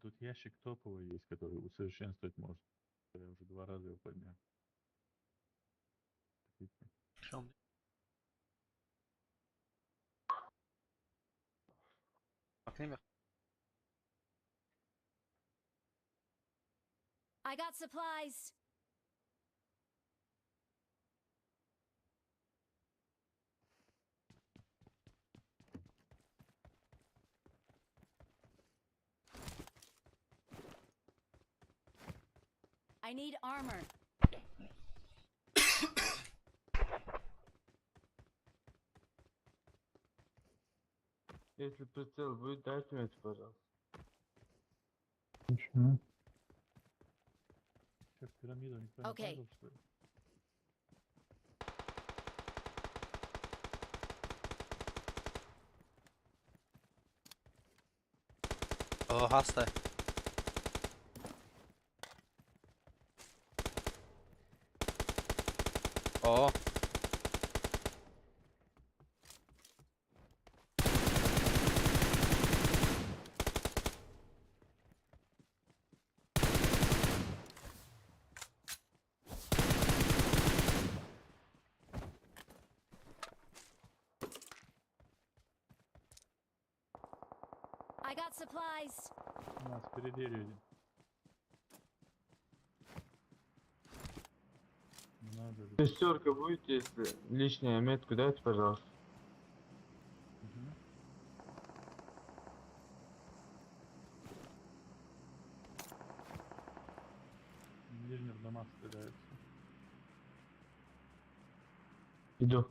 Тут ящик топовый есть, который усовершенствовать можно. Я уже 2 раза его поднял. I got supplies. I need armor. Если прицел будет, дайте мне, пожалуйста. Почему? Как пирамиду никто не Окей. падал, что ли? Hasta. O. I got supplies. У нас впереди люди. Много людей. Шестерка будет, если лишняя метку дайте, пожалуйста. Мгм. В нижних домах стреляются. Иду.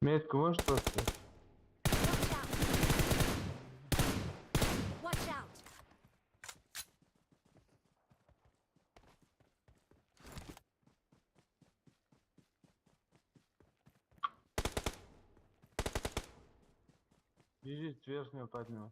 Метку можешь поставить? Watch out. Watch out. Бежит с верхнего поднял.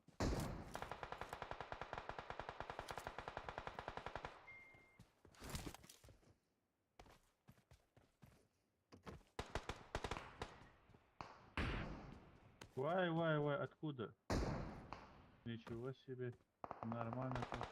Вай, откуда? Ничего себе. Нормально так.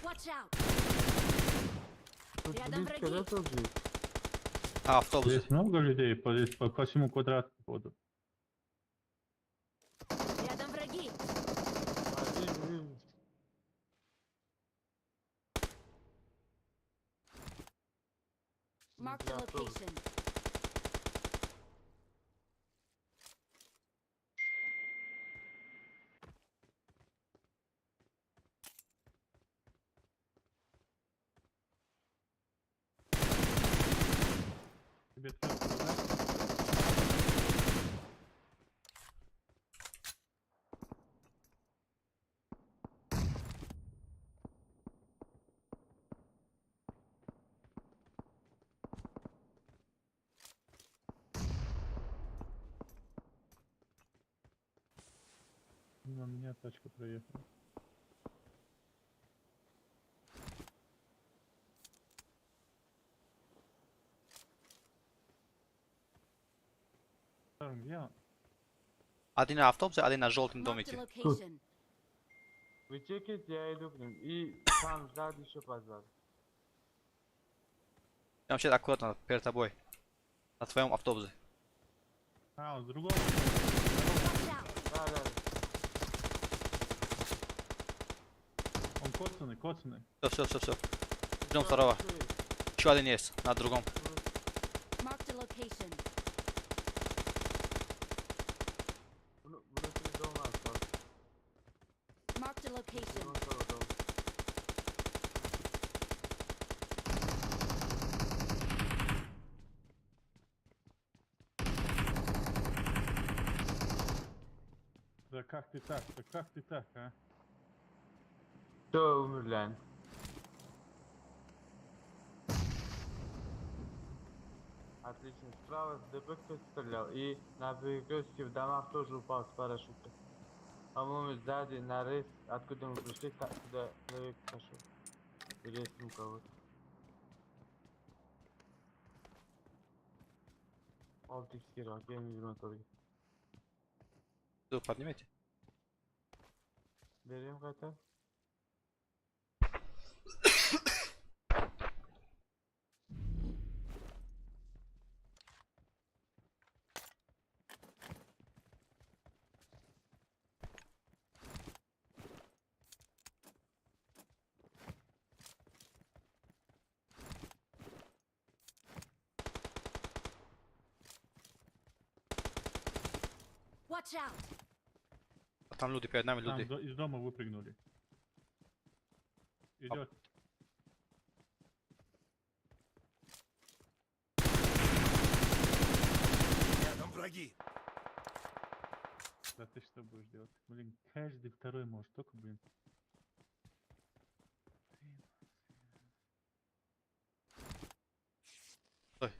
Watch out. Тут Рядом близко, враги. да, тут жить? Автобус. Здесь много людей по всему квадрату ходу. Рядом враги. А, вижу. Mark the Автобус. location. Тебе трёпку дать? На меня тачка проехала. Где он? Один на автобусе, один на желтом Mark the домике. location. Вы чекайте, я иду к ним. И там сзади еще позвали. Я вообще аккуратно перед тобой. На твоем автобусе. А, он с другого. Watch out. Да. Он коцанный. Все. Ждем второго. Еще один есть, на другом. Mark the location. Внутри дома остался. Mark the location. Вон того дома. Да как ты так? Да как ты так, а? Что умерли? Отлично. Справа с ДП кто стрелял. И на перекрестке в домах тоже упал с парашюта. По-моему, сзади на рейс, откуда мы пришли, туда человек пошел. Или если у кого-то. Алтиксировал, я не знаю, только. Поднимайте. Берем это. Watch out! А там люди, перед нами Там люди. из дома выпрыгнули. Идет. Рядом враги. Да ты что будешь делать? Блин, каждый второй может, только, блин. Стой.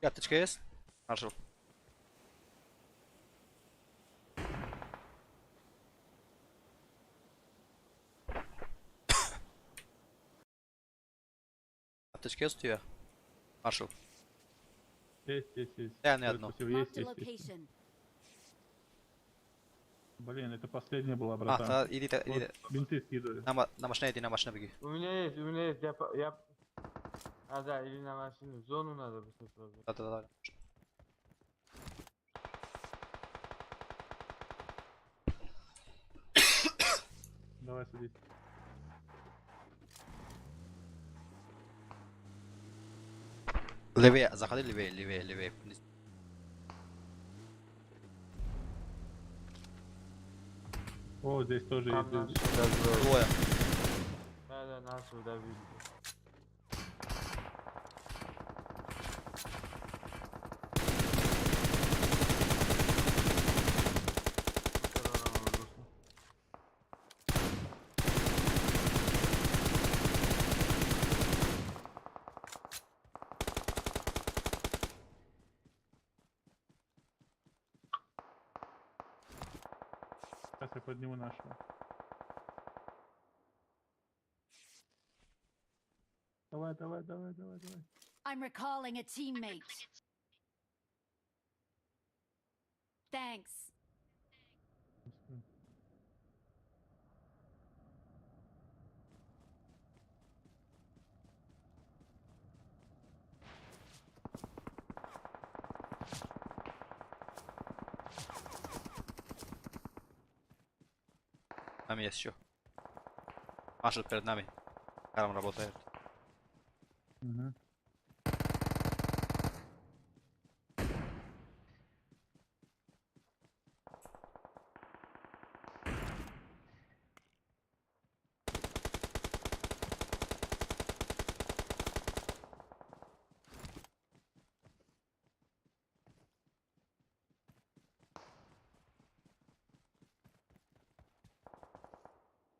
Карточка есть? Нашел. Карточка есть у тебя? Нашел. Есть. Я не Ой, одну. спасибо, Marked a есть. location. Блин, это последняя была, А, братан. тогда иди, Вот, иди. бинты скидываю. На машине иди, на машине беги. У меня есть, я... А, да, или на машину. Зону надо быстро пробовать. Да. Давай садись. Левее, заходи левее. О, здесь тоже Там есть. наши даже... Двое. Да, наши удавили. Сейчас я подниму нашего. Давай. I'm recalling a teammate. Thanks. Там есть еще. Машет перед нами. Карм работает. Угу.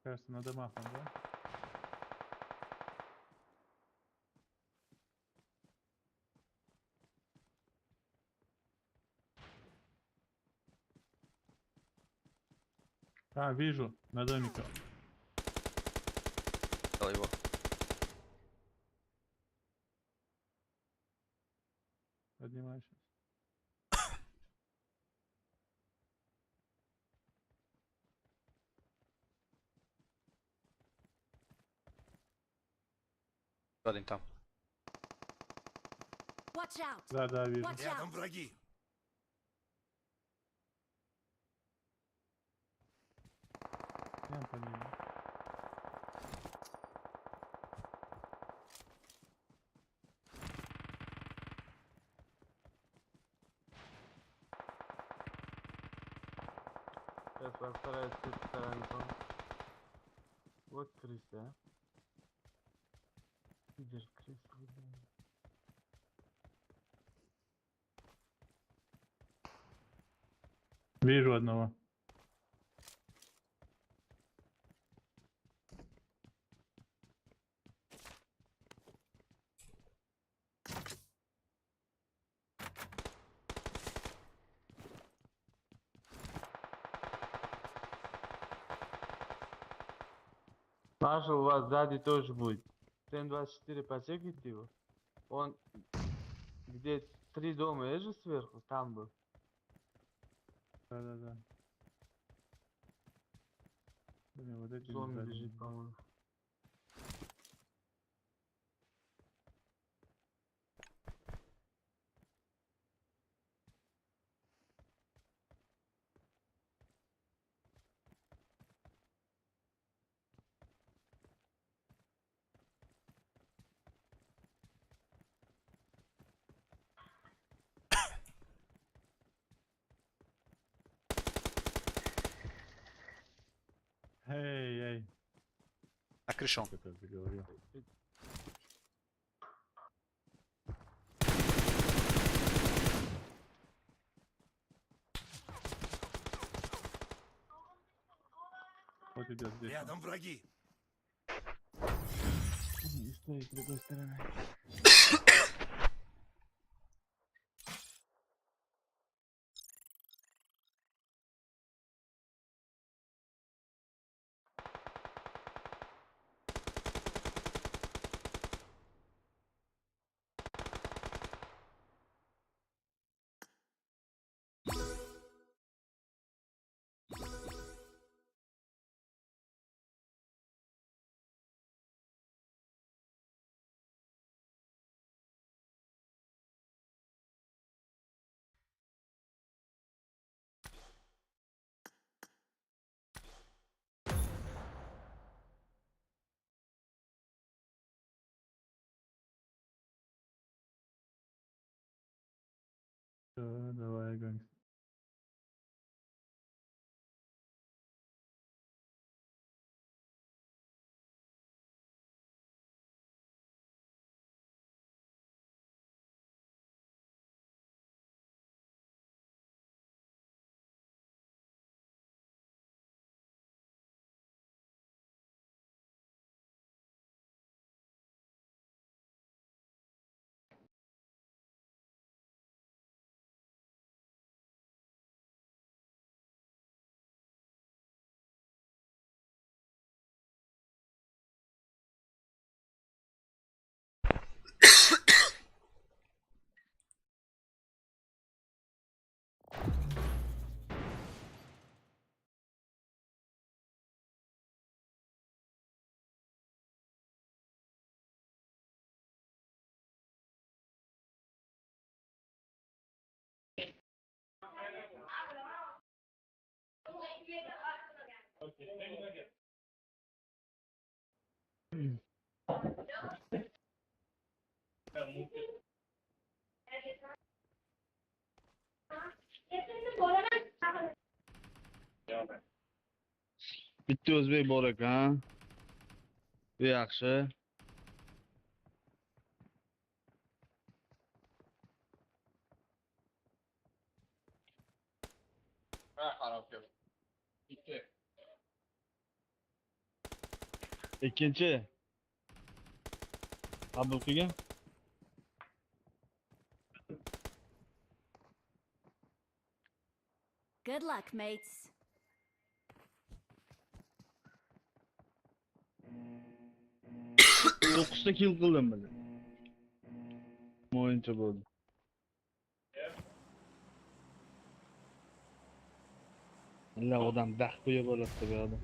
Кажется, на домах он, да? А, вижу, на домиках. Дал его. Поднимаю сейчас. Один там. Watch out! Да, вижу. Watch Рядом out! враги. Я по нему. Сейчас постараюсь с этой стороны помочь. Вот крыса, а. Пидор, кресло, да. Вижу одного. Маша, у вас сзади тоже будет. Т-24 почекайте его. Он где 3 дома есть же сверху, там был. Да. Блин, вот эти Зона сзади. бежит, по-моему. Эй. На крыше он. Как я говорил. Вот идет здесь. Рядом враги. И стоит с другой стороны. Давай, гангстер. Bitti o'zbek bor ekan. Bu yaxshi. Ikkinchi. Qabul qilgan. Good luck, mates. To'qqizta kill qildim mana. O'yinchi bo'ldi. Alla odam dah qo'yib oladi bu yoqda.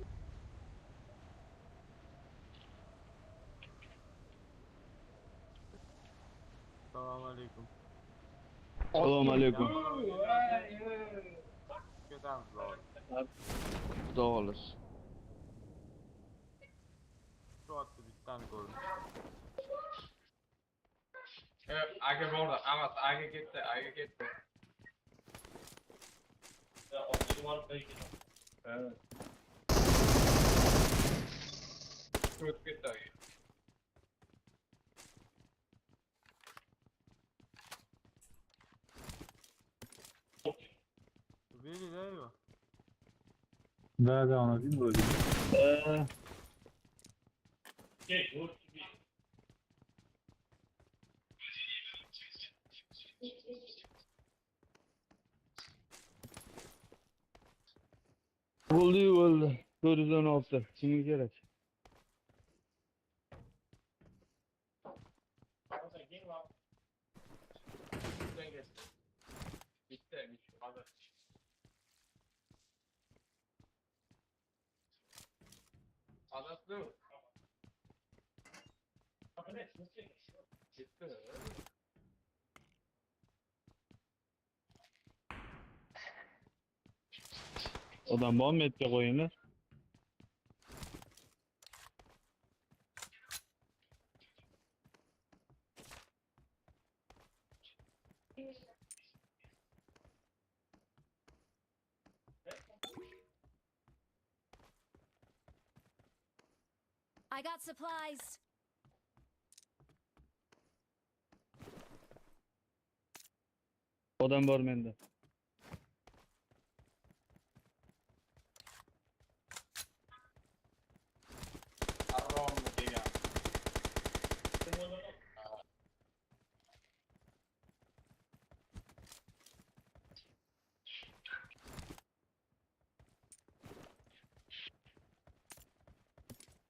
Салам алейкум. Assalomu alaykum. Ketamiz bog'ga. Xudo xolis. Shu otda bittani ko'rdim. Aka bordi, hammasi aka ketdi. O'tib ketdi aka. Да, он один вроде. Bo'ldi. 416. Kimga kerak? Bitti. Hadi. Adaslı mı? Bitti. Odam bormi etga qo'yinglar. I got supplies. Odam bor menda. Arrom degan.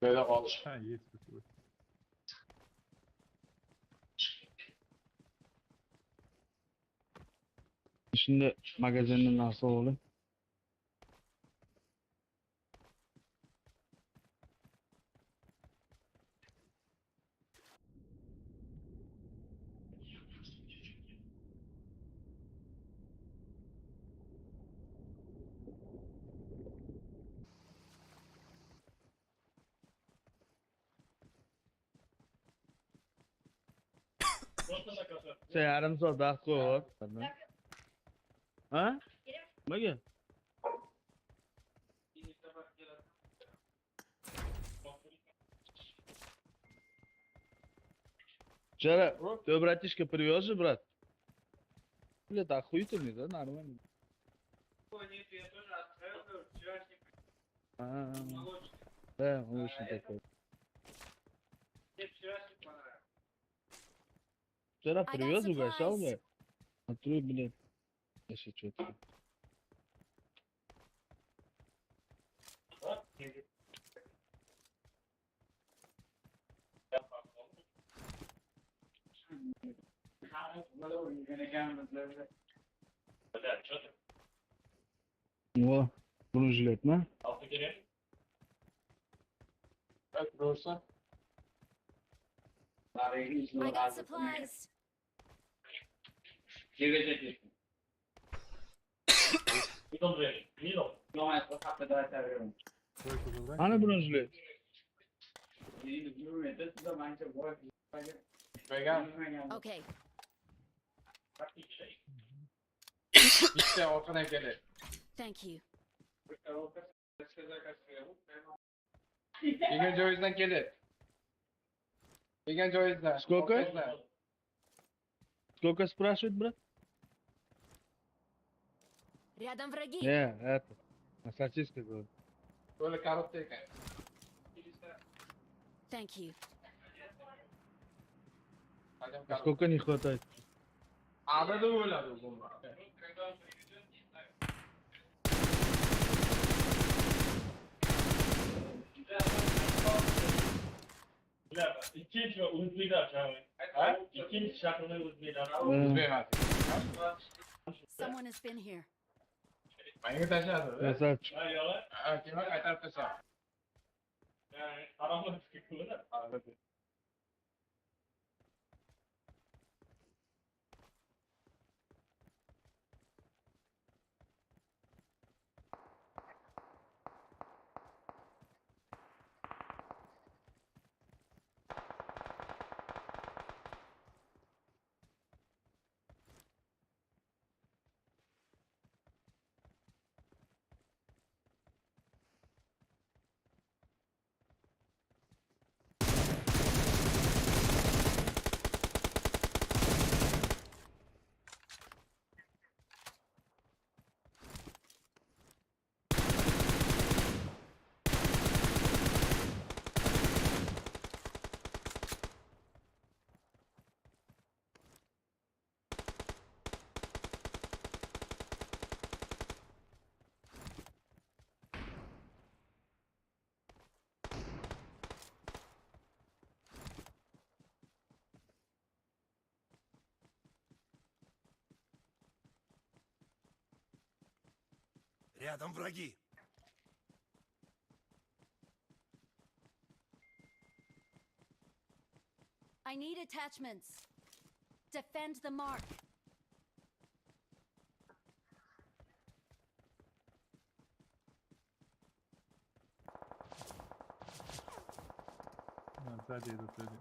Böyle qolish. Ha, есть такой. Shunda magazinni narsa oling. Sen yarım saat daha koy. Ha? Nimaga? Вчера твой братишка привез же, брат? Бля, да охуительный, да? Нормально. Да, очень такой. Вчера привез, угощал, бля. А ты, блядь, вообще что-то. О, бронежилет, на? I got supplies. Ana bronежилет? Okay. Bitti ortadan gelir. Thank you. Degan joyingizdan kelir. Degan joyingizdan. Сколько? Сколько спрашивает, брат? Рядом враги. Это. На сосиска говорю. Böyle karotta ekan. Thank you. А сколько не хватает? Adada o'ladi bu bomba. İkinci uzun aşağı. İkinci şartını uzun aşağı. Uzayman. Someone has been here. Menga tashladi. Красавчик. Yo'q. Demak qaytarib tashladi. Haromat fikri. Рядом враги. I need attachments. Defend the mark. Сзади идут люди.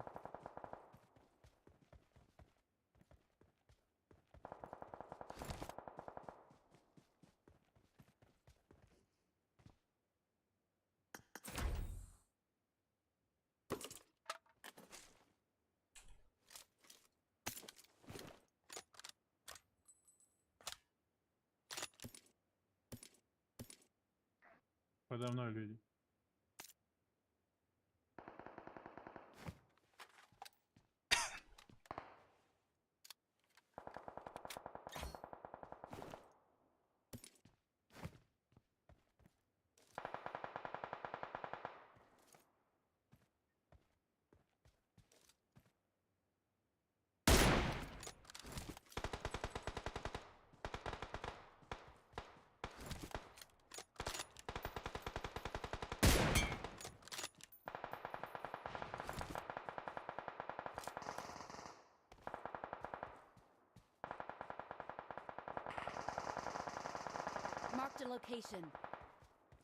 Подо мной люди. Marked a location.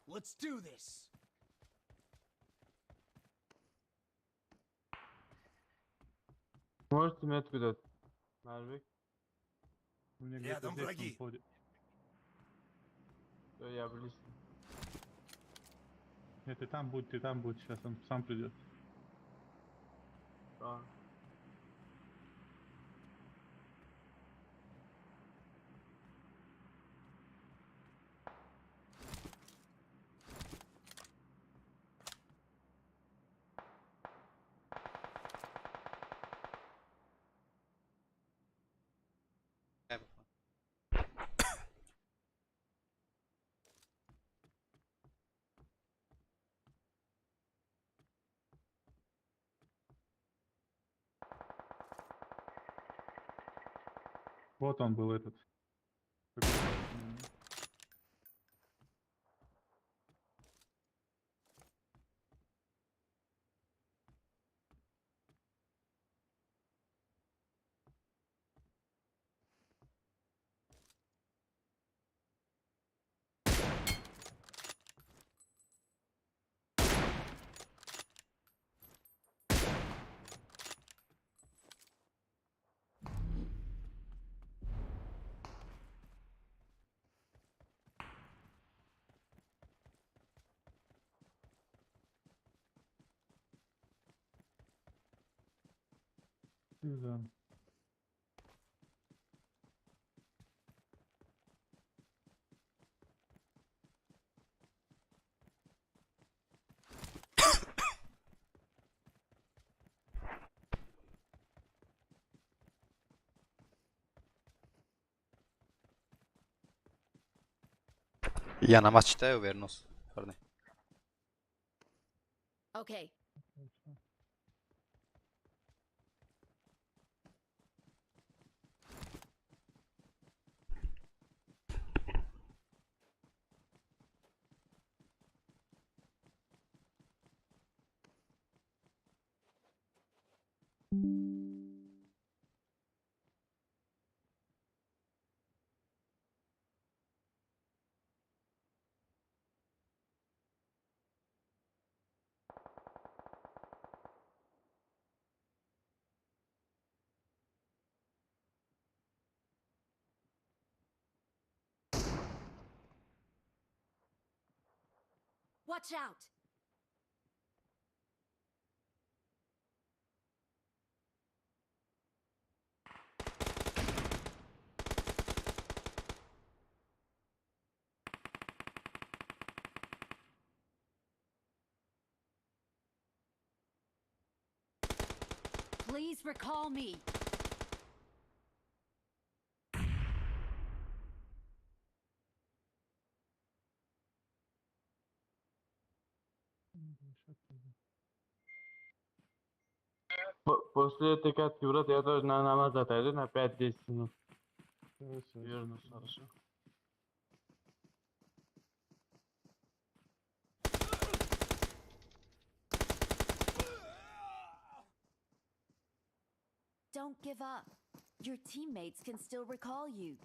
Let's do this. Можете метку дать, Марвик? У меня Рядом где-то здесь враги. он ходит. Да, я близко. Нет, ты там будь, сейчас он сам придет. Да. Вот он был этот. Да. Я намаз читаю, вернусь. Парни. Okay. Watch out! Please recall me. После этой катки, брат, я тоже на намаз отойду на 5-10 минут. Хорошо. Вернусь, хорошо. Don't give up. Your teammates can still recall you.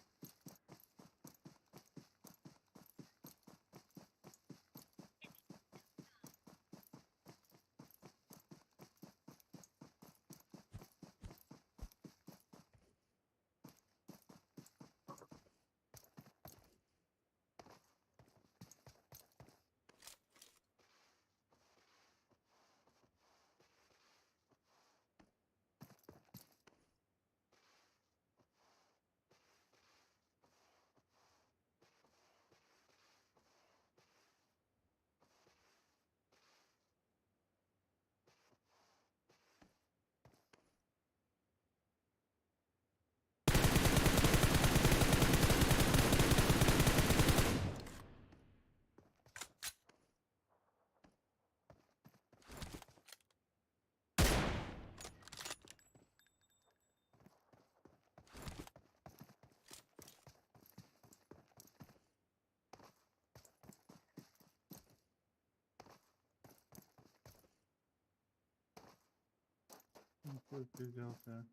Какой ты взялся?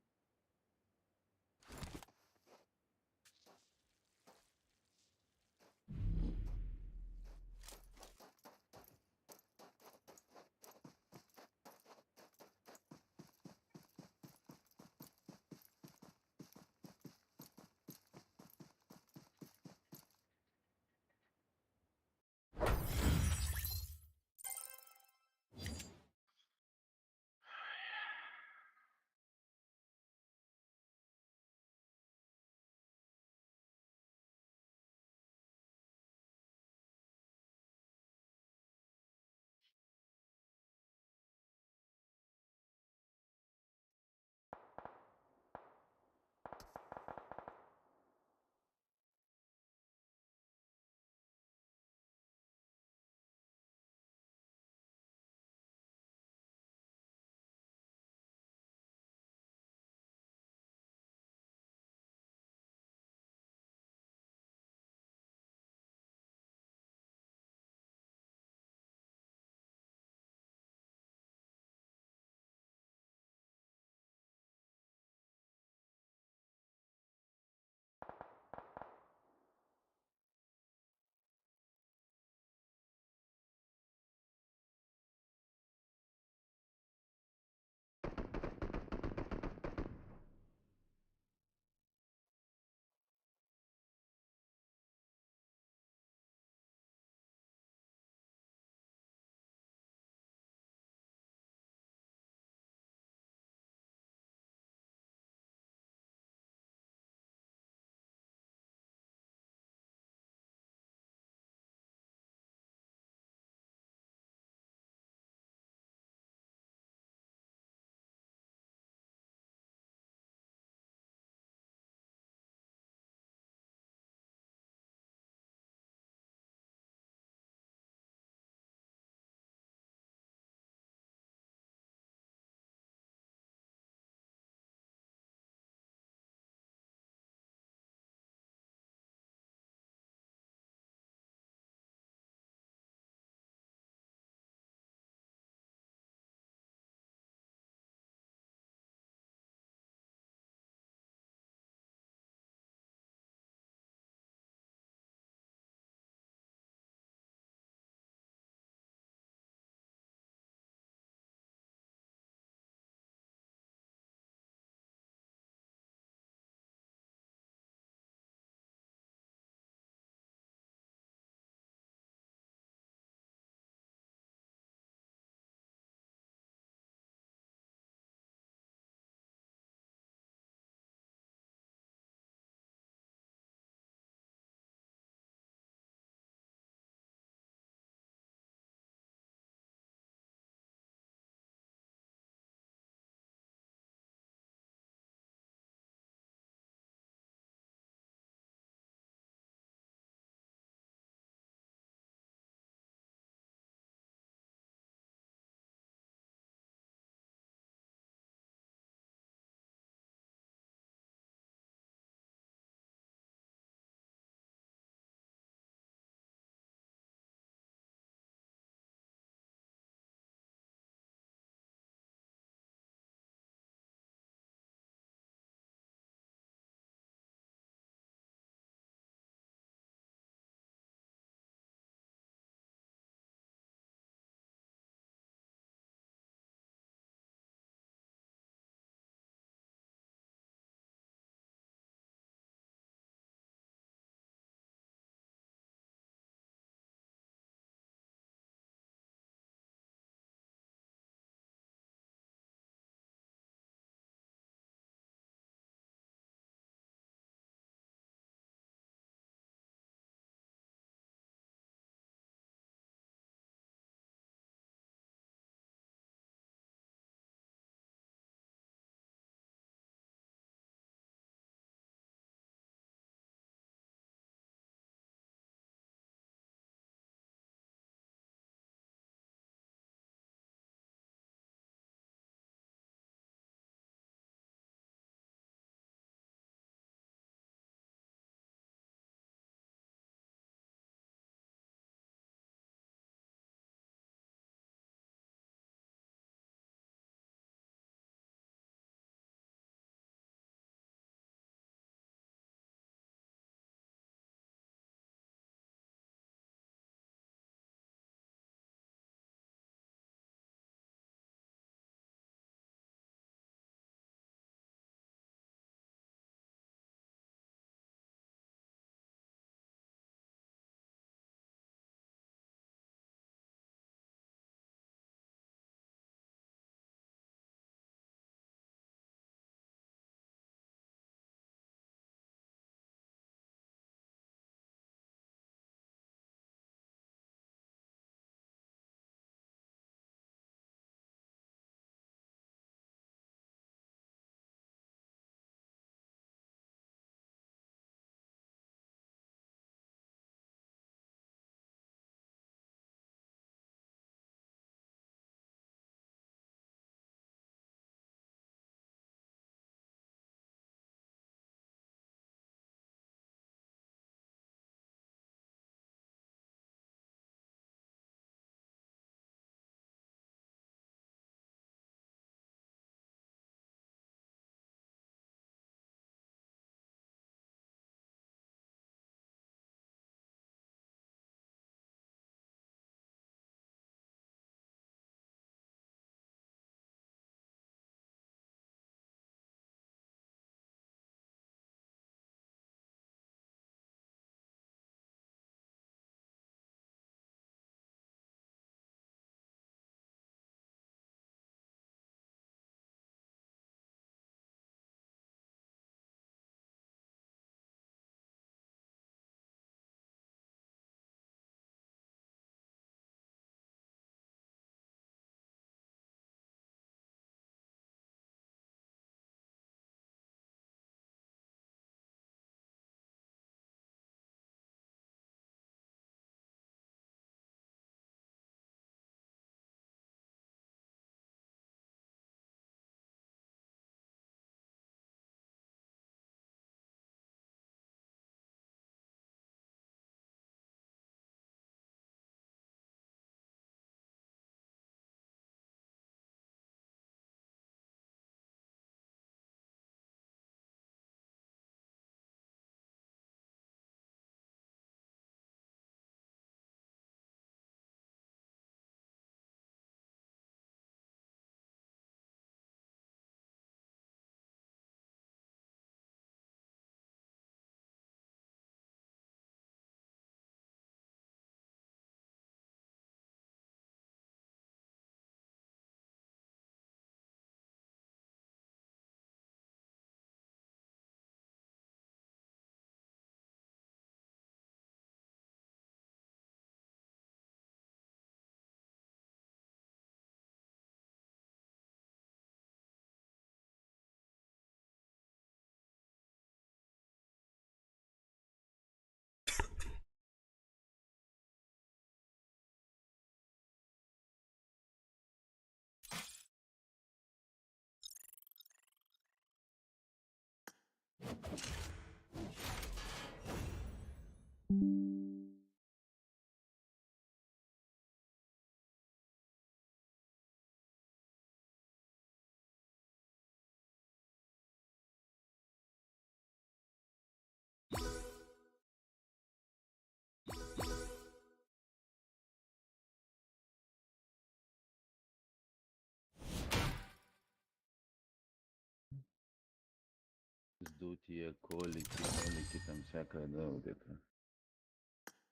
Вздутие, колики, молики, там всякое, да, вот это.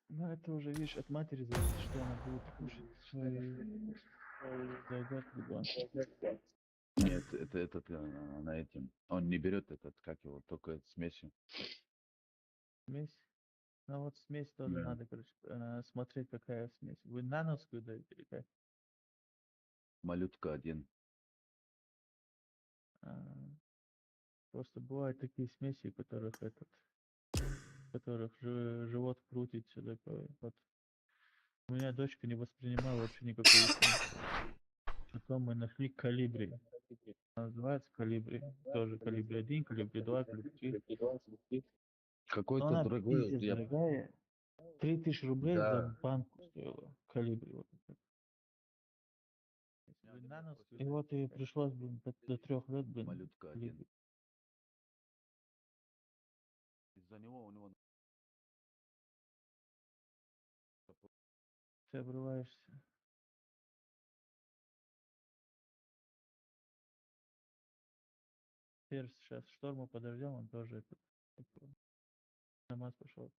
Ну, это уже, видишь, от матери зависит, что она будет кушать свои заедать ребенка. Нет, это этот, на этим. Он не берет этот, как его, только смесью. Смесь. Ну вот смесь тоже Да. надо, короче, смотреть, какая смесь. Вы нановскую даете или как? Малютка один. А, Просто бывают такие смеси, которых живот крутит, все такое. Вот. У меня дочка не воспринимала вообще никакую смесь. Потом мы нашли калибри. Она называется калибри. Тоже калибри 1, калибри 2, калибри 3. Но Какой-то она другой, вот пиздец я, дорогая. 3000 рублей за да. банку стоила. Калибри. Вот это. И вот ей пришлось, блин, до 3 лет, блин, Малютка один. калибри. Из-за него у него Ты обрываешься. Теперь сейчас шторма подождем, он тоже такой, намаз пошел.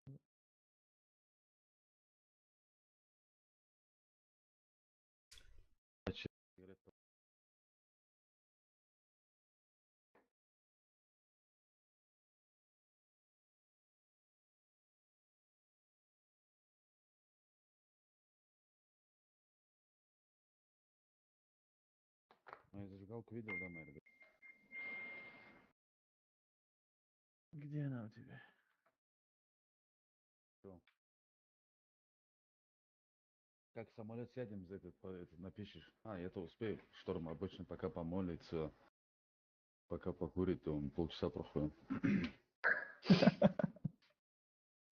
я зажигалку видел, да, наверное? Где она у тебя? Как в самолет сядем, за этот, напишешь. Я-то успею. Шторм обычно пока помолится, пока покурит, то он полчаса проходит.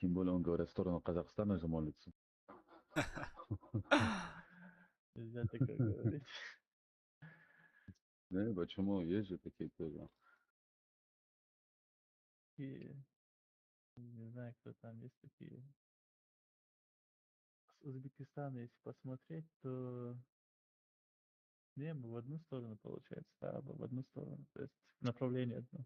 Тем более он, говорит, в сторону Казахстана же молится. Нельзя такое говорить. Да, почему? Есть же такие тоже. И не знаю, кто там есть такие. С Узбекистана, если посмотреть, то небо в одну сторону получается, а в одну сторону. То есть направление одно.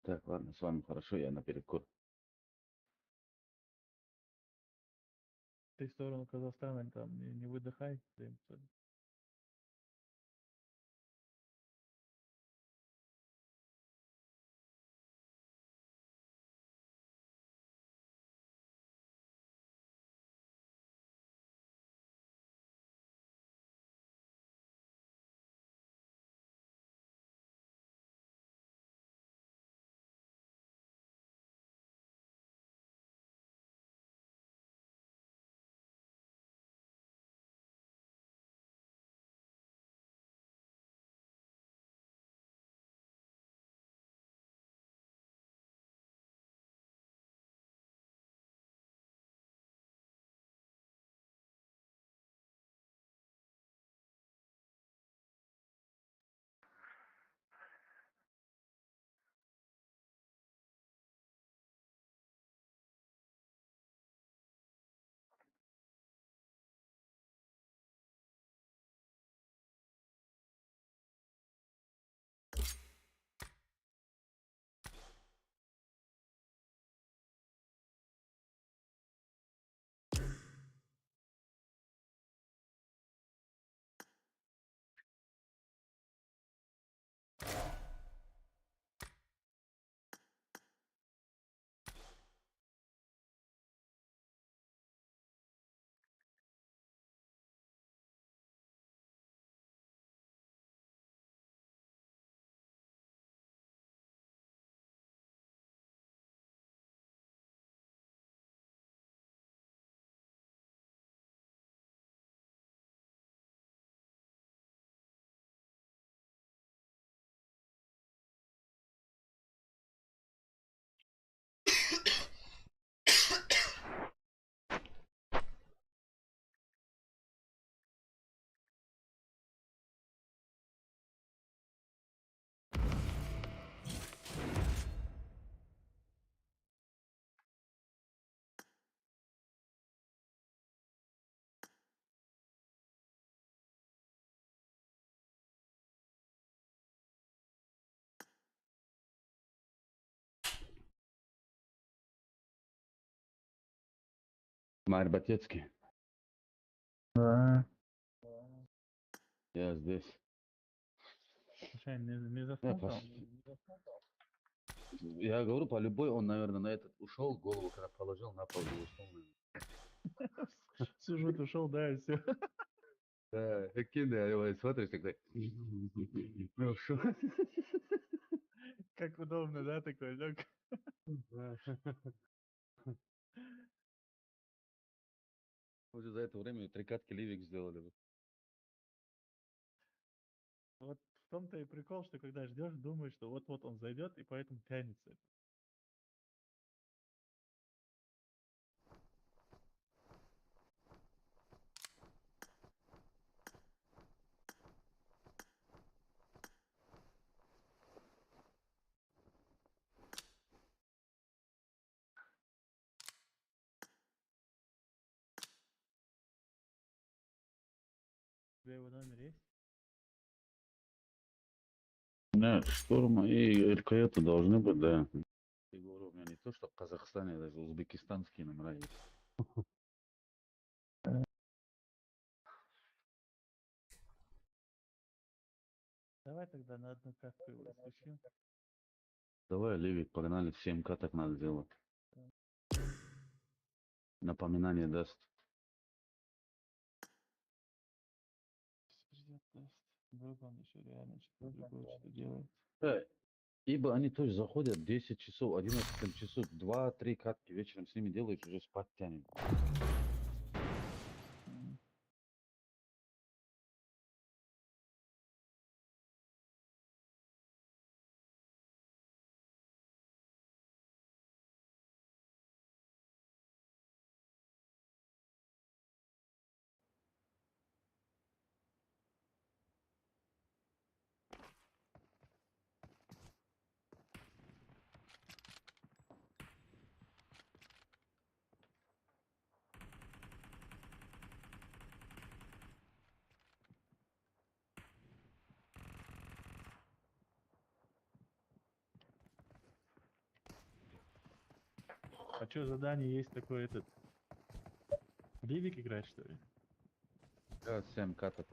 Так, ладно, с вами хорошо, я на перекур. Ты в сторону Казахстана там не выдыхай. Марбатецкий. Да. Я здесь. Слушай, не Я, заснул пос- там? я говорю, по любой, он, наверное, на этот ушел, голову когда положил на пол и уснул, наверное. Сюжет ушел, да, и все. Да, какие, да, его смотришь, такой. Ну, шо? Как удобно, да, такой лег. Уже за это время 3 катки ливик сделали бы. Вот в том-то и прикол, что когда ждешь, думаешь, что вот-вот он зайдет, и поэтому тянется. У тебя его номер есть? Да, шторма и РК-то должны быть, да. Я говорю, у меня не то, что в Казахстане, даже узбекистанские номера есть. Давай тогда на одну катку его исключим. Давай, Ливик, погнали, 7 каток надо сделать. Напоминание даст. Придет тест. Вдруг он еще реально что-то другое что делает. Да, ибо они тоже заходят 10 часов, 11 часов, 2-3 катки вечером с ними делаешь, уже спать тянет. А что, задание есть такое этот? Ливик играть, что ли? Да, 7 каток.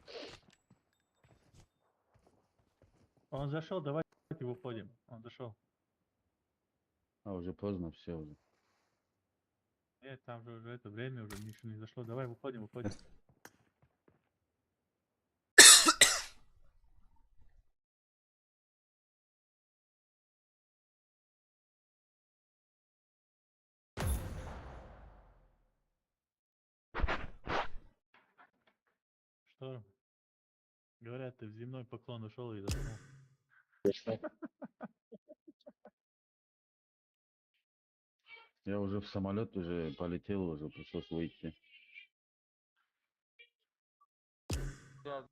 Он зашел, давайте выходим. Он зашел. А уже поздно, все уже. Нет, там же уже это время уже ничего не зашло. Давай выходим, выходим. Что? Говорят, ты в земной поклон ушел и заснул. Я уже в самолет уже полетел, уже пришлось выйти. Я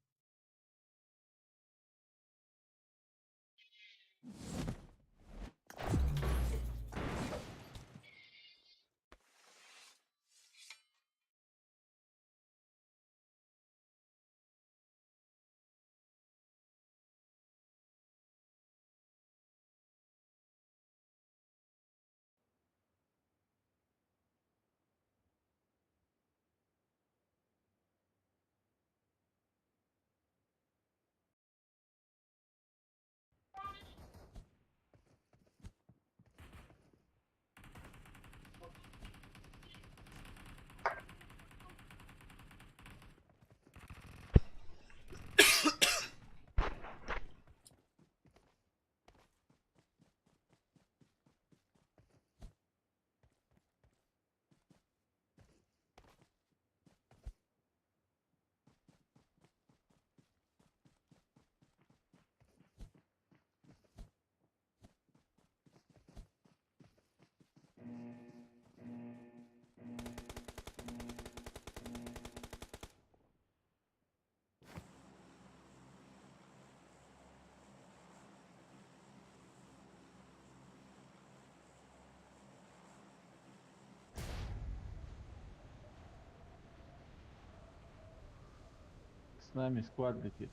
С нами сквад летит.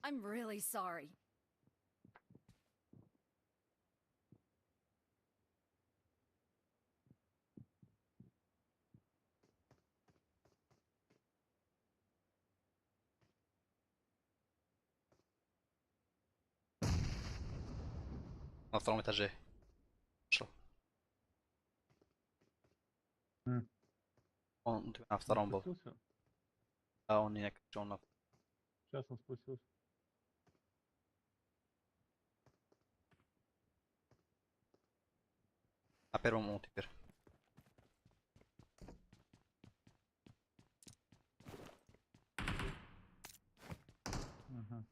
I'm really sorry. На втором этаже. Шел. М. Он на втором был. Спустился? А он не на крыше, он на... Сейчас он спустился. на первом он теперь. Ага.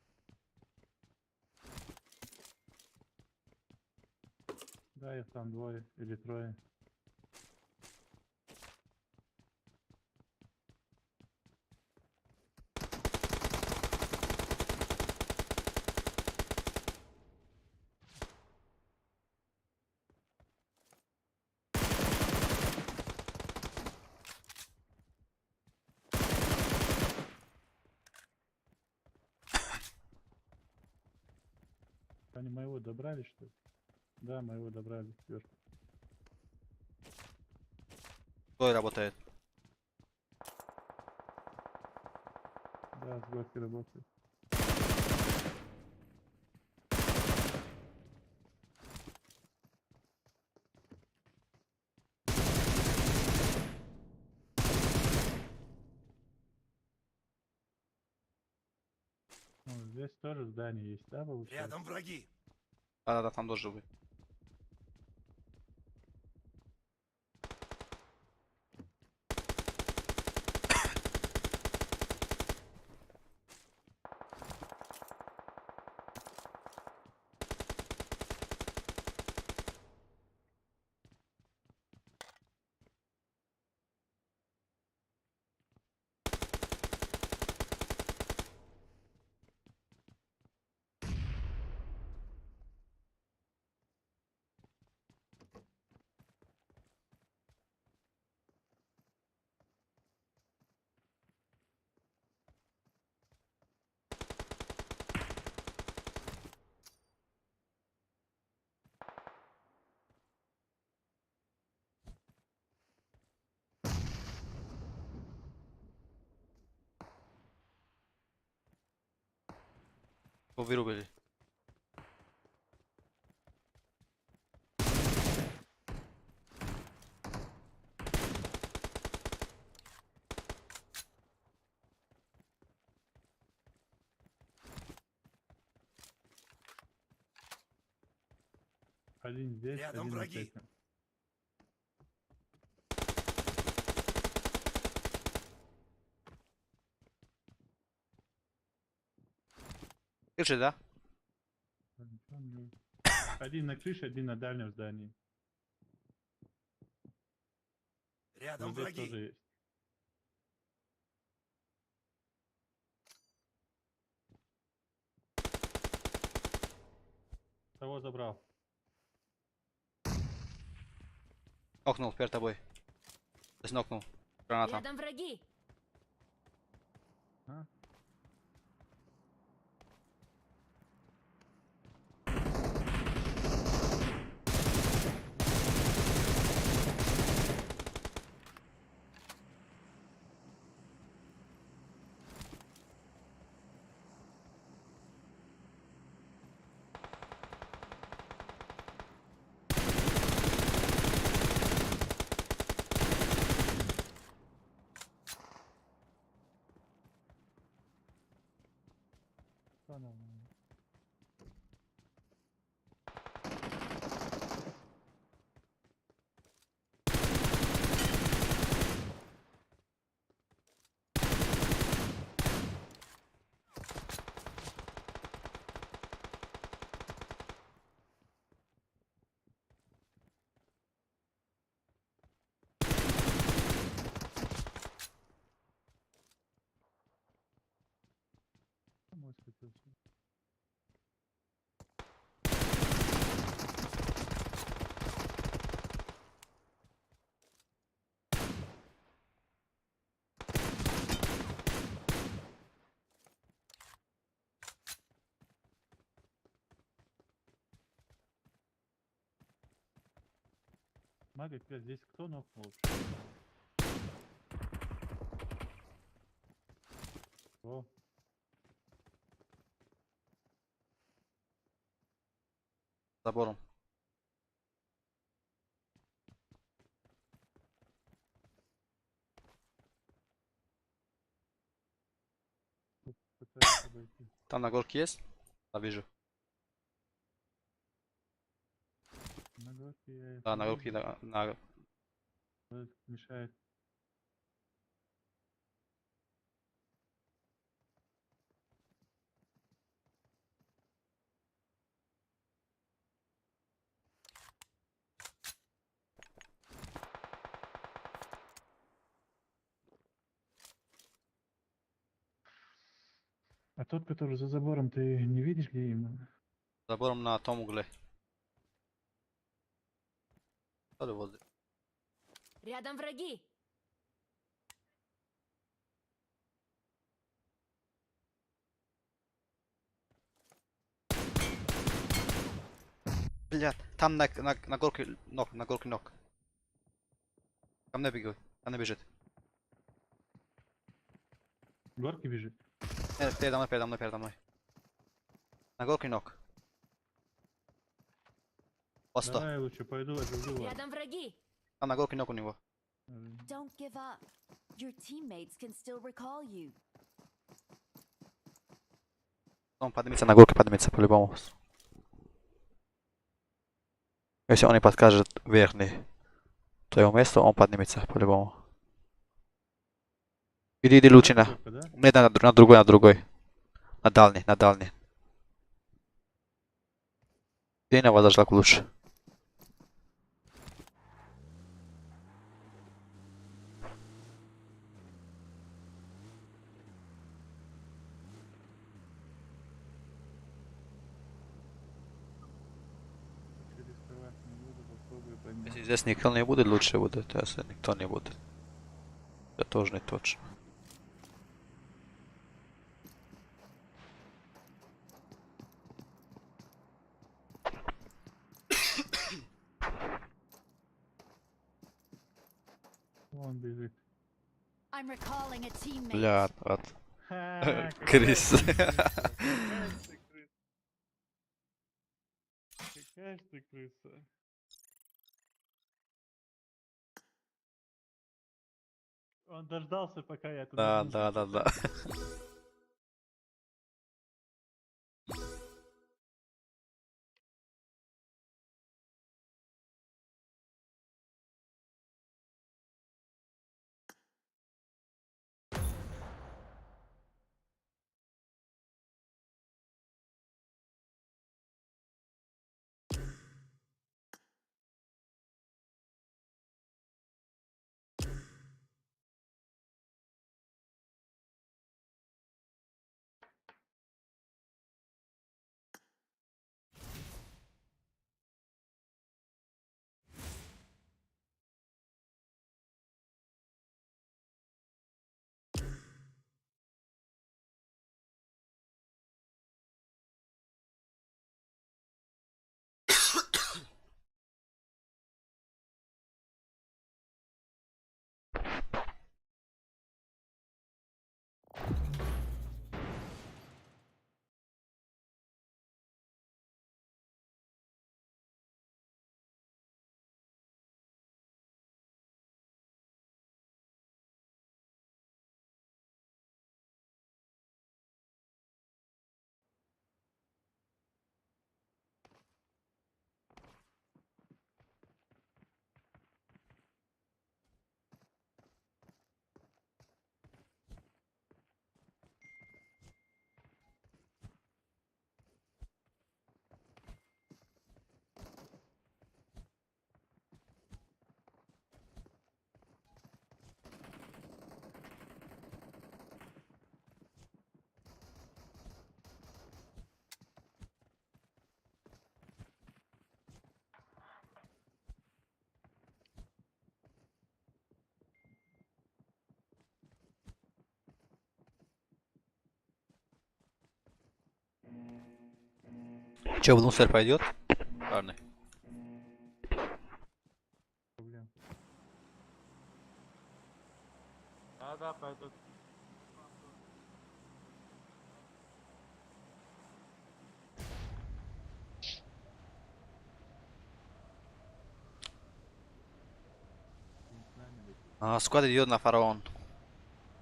Да, их там двое или трое. Они моего добрали, что ли? Да, моего добрали. Сверху. Кто работает? Да, с горки работает. Ну, здесь тоже здание есть, да, получается? Рядом враги. Да-да-да, там должен быть. Его вырубили. Один здесь, Рядом один враги. вот этим. Крыши, да? А, ничего не- Один на крыше, один на дальнем здании. Рядом Вот здесь враги. тоже есть. Того забрал. Нокнул перед тобой. То есть нокнул. Граната. Рядом враги. А? Всё нормально. Мой скатился. Мага, здесь кто нокнул? О, Забором. пытается обойти. Там на горке есть? Да, вижу. На горке я Да, на это горке вижу. Мешает. А тот, который за забором, ты не видишь, где именно? Забором на том угле. Что ли возле? Рядом враги. Блядь, там на горке ног, на горке ног. Ко мне бегает, ко мне бежит. Горки бежит. Передо мной, передо мной, передо мной. На горке ног. Посто. Давай лучше пойду, отживу вас. Рядом враги. Там на горке ног у него. Don't give up. Your teammates can still recall you. Он поднимется на горке, поднимется по-любому. Если он не подскажет верхний твое место, он поднимется по-любому. Иди лучше на... Горка, да? Нет, на другой, на другой. На дальний, на дальний. Иди на водожлак лучше. Рисковать не буду, попробую поднять. Если здесь никто не будет, лучше будет. Если никто не будет, это тоже не точно. Вон бежит. I'm recalling a teammate. Бля, от. Ха, Крис. Какая ж ты крыса. Он дождался, пока я туда Да, да, да, да. Че, внутрь пойдет? Парни. Проблем. Сквад идет на фараон.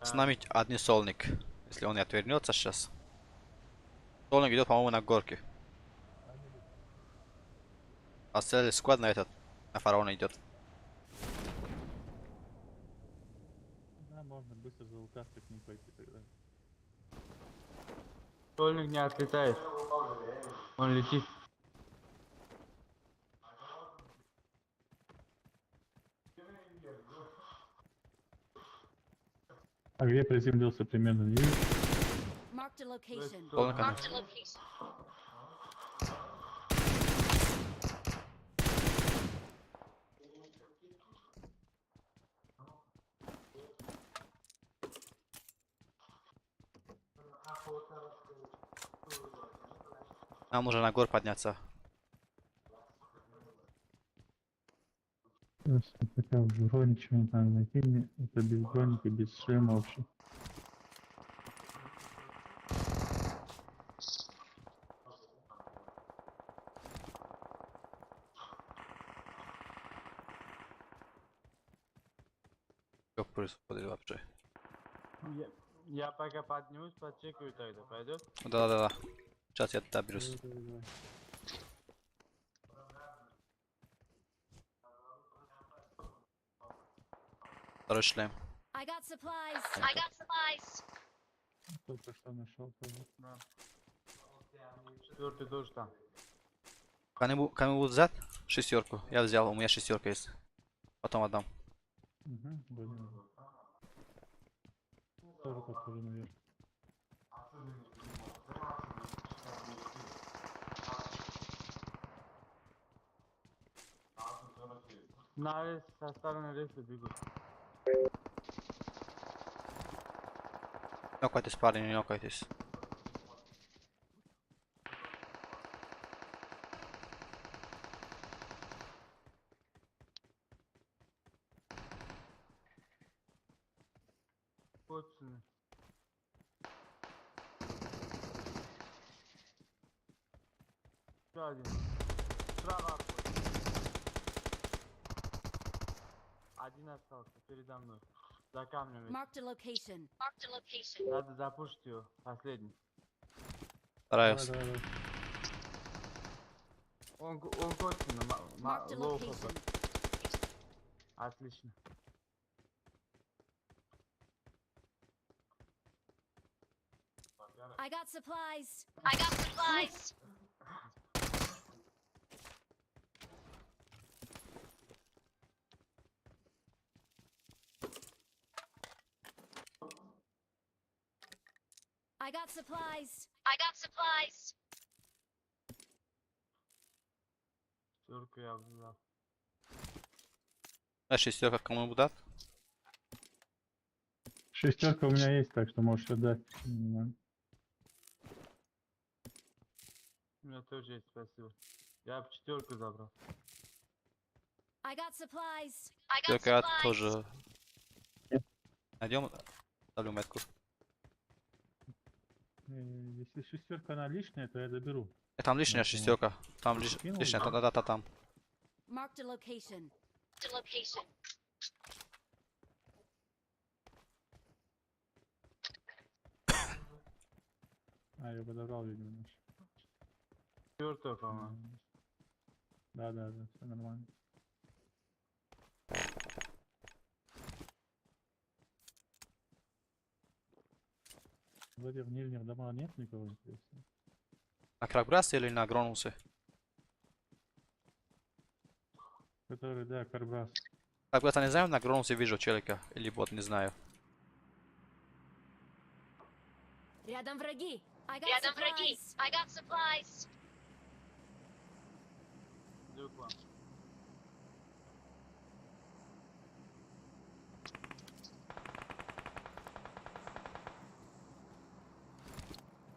С нами один сольник. Если он не отвернется сейчас. Сольник идет, по-моему, на горке. А целый сквад на фараон идет. Да, можно быстро залутаться к ним пойти тогда. Стольник не отлетает. Он летит. А где приземлился примерно? Не видишь? Marked a location. Сольник, Marked конечно. a location. Нам нужно на гор подняться. Просто такая в броне, что-нибудь надо найти мне. Это без броники, без шлема вообще. Что происходит вообще? Я пока поднимусь, подчекаю тогда. Пойдет? Да. Сейчас я доберусь. Давай. Второй шлем. I got supplies. I got supplies. Только что нашел тоже. Четвертый тоже там. Кому взять? Шестерку. Я взял, у меня шестерка есть. Потом отдам. Угу, понял. Тоже похоже наверх. На рейс, со стороны рейса бегут. Не нокайтесь, парни, не нокайтесь. Коцаны. Еще один. Справа обход. Один остался передо мной. За камнем. Marked a location. Marked a location. Надо запушить его. Последний. Стараюсь. Давай. Он коцаны. Marked a Лоу location. Отлично. I got supplies. I got supplies. I got supplies. I got supplies. Четверку я взял. А шестерка кому дать? Шестерка у меня есть, так что можешь отдать. У меня тоже есть, спасибо. Я бы четверку забрал. I got supplies. I got Только я supplies. тоже. Найдем. Ставлю метку. Если шестерка она лишняя, то я заберу. Там лишняя шестерка. Там Кинул, лишняя. да? Да, там. Marked a location. Marked a location. А, я подобрал, видимо, наш. Четвертую, по-моему. Да, все нормально. Вроде в нижних домах нет никого, интересно. На крабграссе или на гронусе? Который, да, карбрас. Крабграсса не знаю, на гронусе вижу челика. Или бот, не знаю. Рядом враги. Рядом враги. I got supplies. Иду к вам.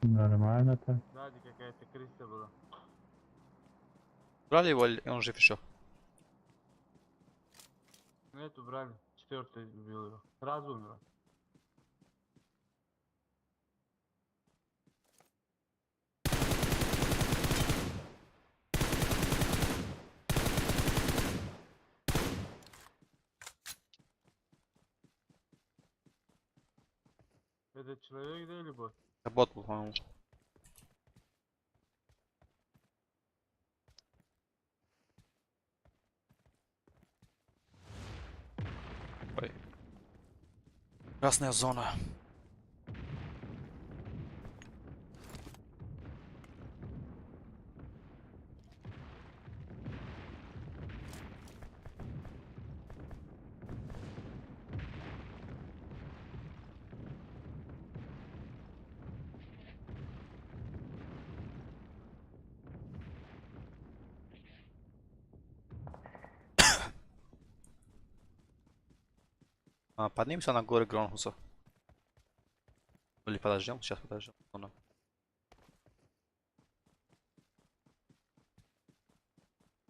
Нормально так. Сзади какая-то крыса была. Брали его, или он жив еще? Эту брали. Четвертый убил его. Сразу умер. Это человек, да, или бот? Бот был, по-моему. Ой. Красная зона. Поднимемся на горы Гронхуса. Или подождем, сейчас подождем.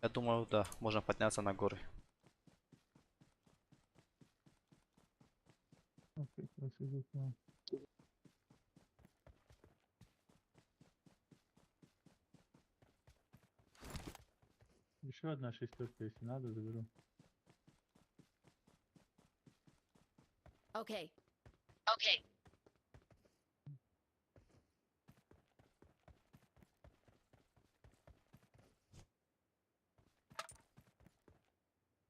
Я думаю, да, можно подняться на горы. Окей, красиво, да. Еще одна шестерка, если надо, заберу. Okay. Okay.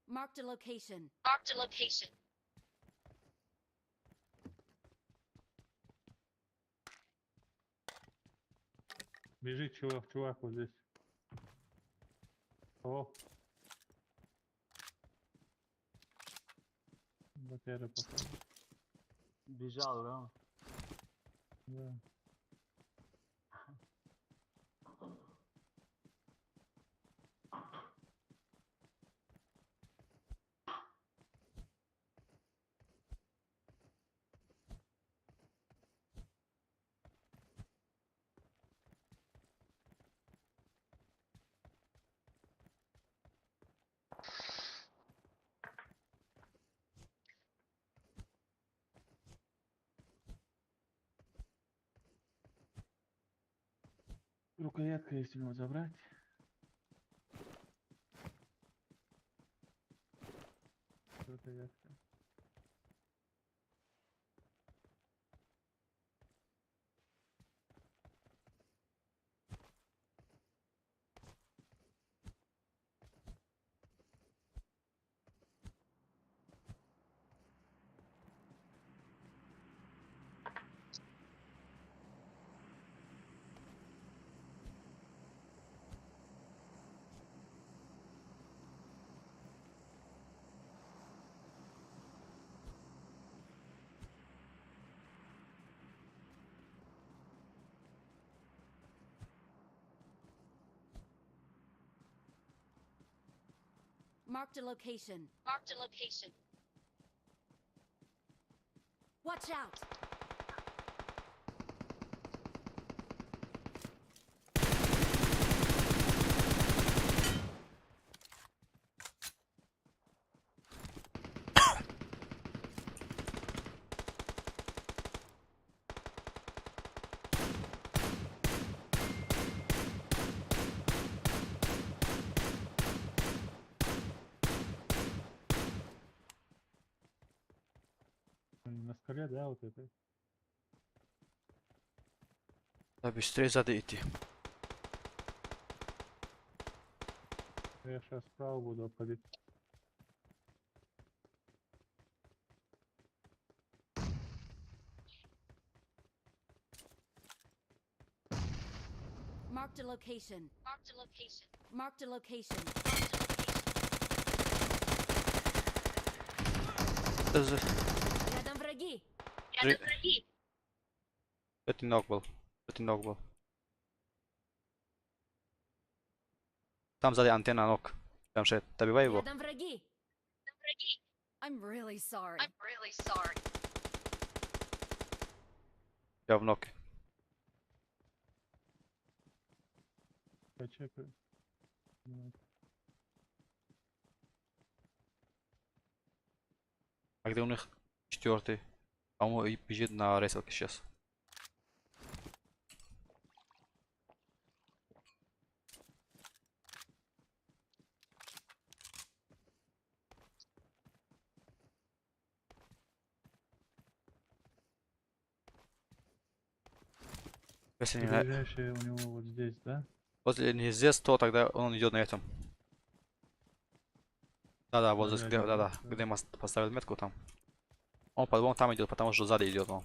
Marked a location. Marked a location. Бежит чувак вот здесь. О. Батера походу. Бежал, да? Да. Рукоятка, если его забрать. Рукоятка. Marked a location. Marked a location. Watch out! На скале, да, вот это. Да, быстрее сзади идти. Я сейчас справа буду обходить. Marked a location. Marked a location. Marked a location. Рядом враги. Рядом враги. Это ног был. Это ног был. Там сзади антенна ног. Там же добивай его. Рядом враги. Рядом враги. I'm really sorry. I'm really sorry. Я в ноге. Почекаю. Вот. А где у них четвертый? По-моему, и бежит на рейселке сейчас. Если не Ближайший у него вот здесь, да? возле не здесь, то тогда он идет на этом. Да-да, вот здесь, Глядя, да-да, да. где поставил метку там. Он по-любому там идет, потому что сзади идет он.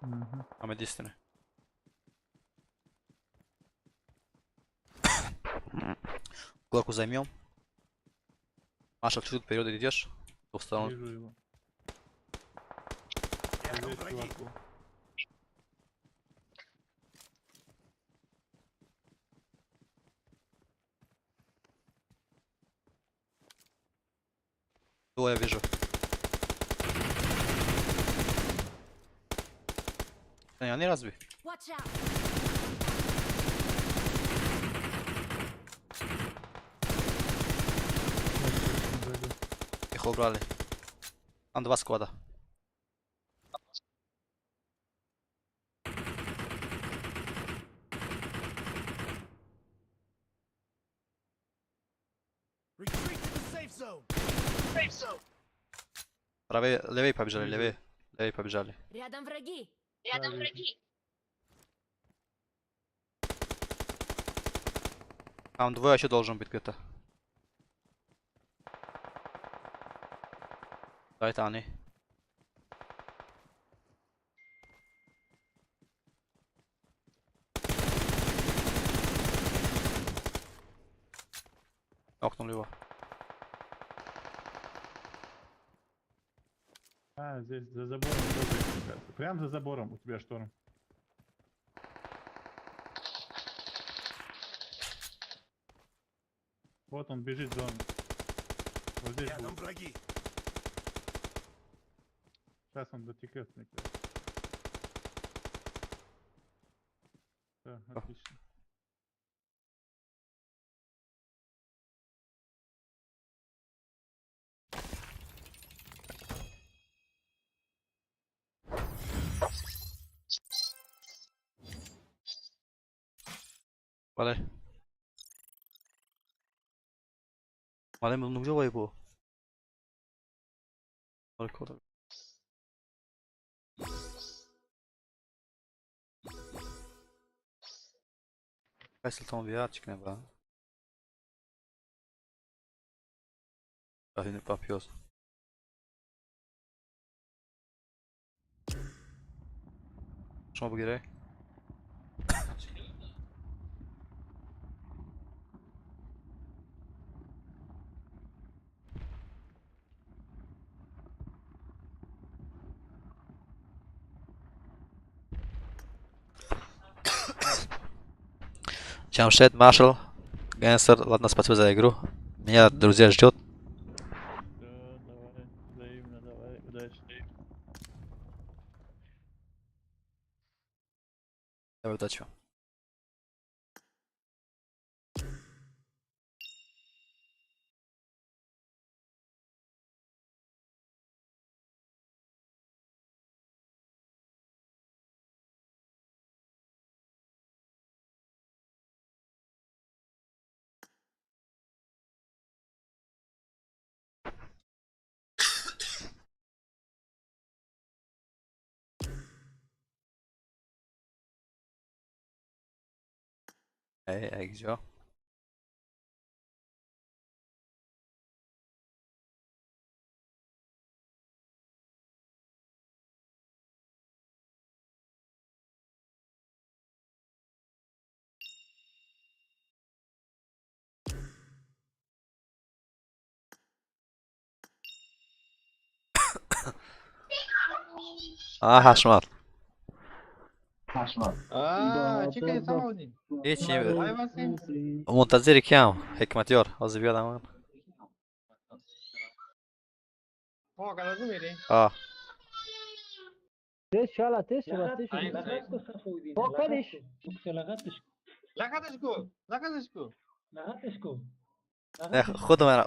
Мгм. Там единственный. Кулаку займем. Маша, чуть вперед идешь. В ту сторону. Вижу его. Рядом Здесь враги. чувак был. О, я вижу. Они разве? Watch out! Сзади. Их убрали. Там 2 сквада. Retreat to the safe zone. Safe zone. Правее, левее побежали, Вижу. левее. Левее побежали. Рядом враги! Рядом Да, враги. Там 2 еще должен быть где-то. Да, это они. Нокнули его. А, здесь за забором тоже есть, мне кажется. Прям за забором у тебя шторм. Вот он бежит в зону. Вот здесь Рядом будет. враги. Сейчас он дотекет, мне кажется. Да, отлично. Валяй. Валяй, ну убивай его. Только. Если там виатчик не было. Один попьёс. Шумо бugirey. Джамшед, Маршал, Гангстер, ладно, спасибо за игру. Меня друзья ждет. Все, давай, взаимно, давай, удачи. Давай удачи. Эй, где? Ага, шмат. چی که سلام بودین؟ هیچی آی واسیم؟ منتظر کیم حکمتیار حاضر بیاد امان کلازو میری؟ آه تيش شالا تيش بس تيش فوقش لکتش کو نه خودم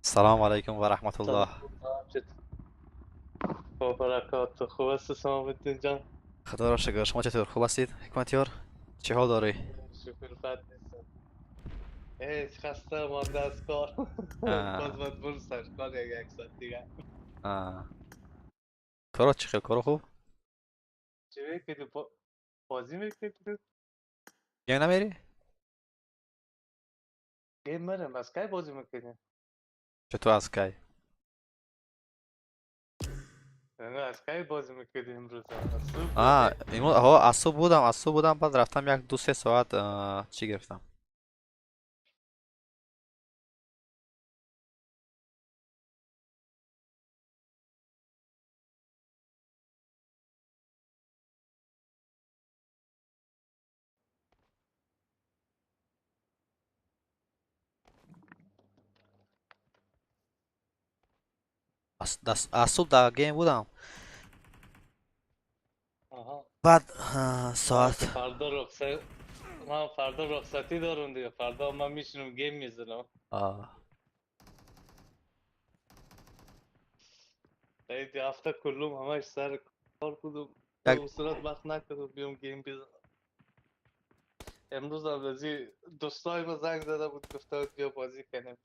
السلام علیکم و رحمت الله با برکات خوب است سلام الدین جان خدا را شکر شما چطور خوب هستید حکمتیار چه حال داری شکر بد نیستم هیچ خسته مانده از کار باز باید برو سر کار یک ساعت دیگه کارا چه خیلی کارا خوب چی میکنی بازی میکنی گیم نمیری گیم مرم از کی بازی میکنی چطور از کی نه از کی بازی میکنی امروز از صبح امروز از صبح بودم بعد رفتم یک 2-3 ساعت چی گرفتم از صبح در گیم بودم بعد ساعت فردا رخصتی دارم دیگه فردا من میشینم گیم میزنم این هفته کلوم همش سر کار بودم به صورت وقت نکردم بیام گیم بزنم امروز هم بازی دوستای ما زنگ زده بود گفته بود بیا بازی کنیم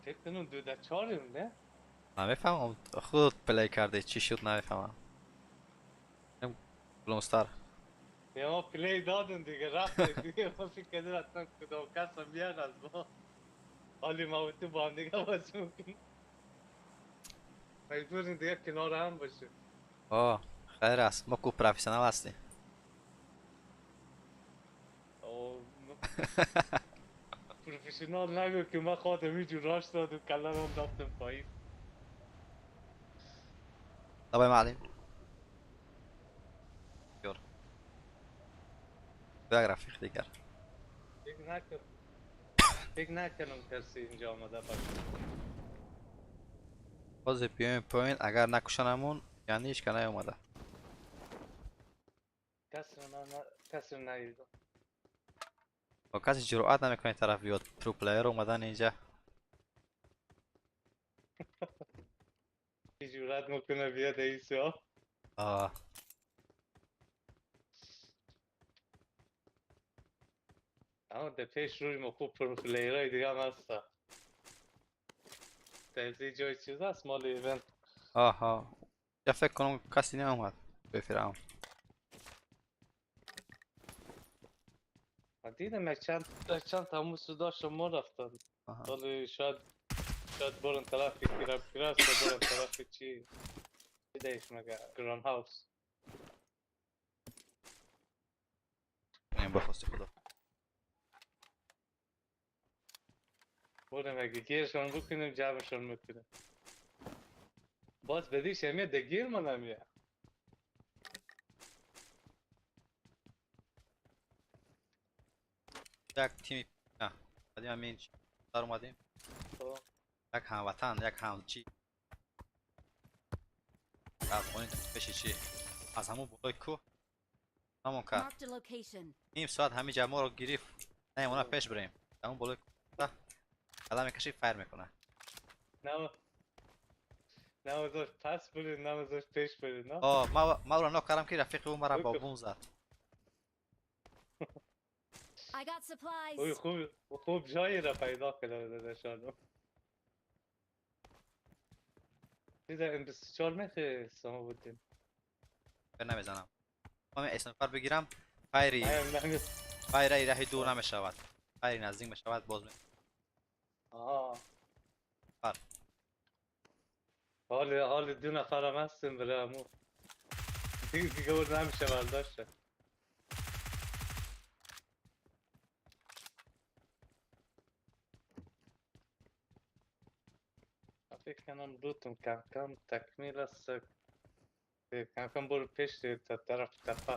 فکر کنم 2-4 نه؟ نمیفهمم خود پلی کرده چی شد نمیفهمم بلونستر یا ما پلی دادم دیگه رفتیم دیگه ما فکر کردیم حتما کدام کس هم بیاد از ما حالی ما و تو با هم دیگه بازی میکنیم مجبوریم دیگه کنار هم باشیم خیر است ما کو پروفسیونال هستیم پروفیشنال نگو که من خواهدم اینجور راش داد و کلن هم رفتم پایین آقای معلم بیار بیا رفیق دیگر فکر نکنم کسی اینجا آمده باشه باز بیایم پایین اگر نکشنمون یعنی هیچ که نیومده کسی رو ندیدم با کسی جرؤت نمیکنه طرف بیاد پرو پلیر اومدن اینجا چی جورت میکنه بیاد ایسی ها اما در پیش روی ما خوب پرو پلیرهای دیگه هم هسته تازه جای چیز هست مال ایونت یا فکر کنم کسی نیومد بفرام من دیدم یک چند تموز داشت ما رفتن ولی شاید برن طرف کراس و برن طرف چی دیش مگه گران هاوس این بخواستی خدا برن اگه گیرشان بکنیم جمعشان میکنیم باز بدیش همیه ده گیر من همیه یک تیمی نه بعدیم همین در اومدیم یک هموطن یک همچی افغانی بشی چی از همون بالای کوه همون که نیم ساعت همین جمع رو گرفت نه پیش بریم همون بالای کوه قدم میکشی فایر میکنه نه ازاش پس برید نه ازاش پیش برید نه ما رو نکردم که رفیق اون مرا با بوم زد I got supplies. اوی خوب جایی را پیدا کرده دادشانو دیدم این 24 میخه سما بودیم. نمیزنم. من اسنایپر بگیرم فایری من فایری راه دور نمیشود. فایری نزدیک میشود باز می. آها. بر. حال دو نفرم هستیم برای امو. دیگه اون نمیشه برداشته. فکر کنم روتون کم کم تکمیل است. کم کم برو پیش تا طرف تپه.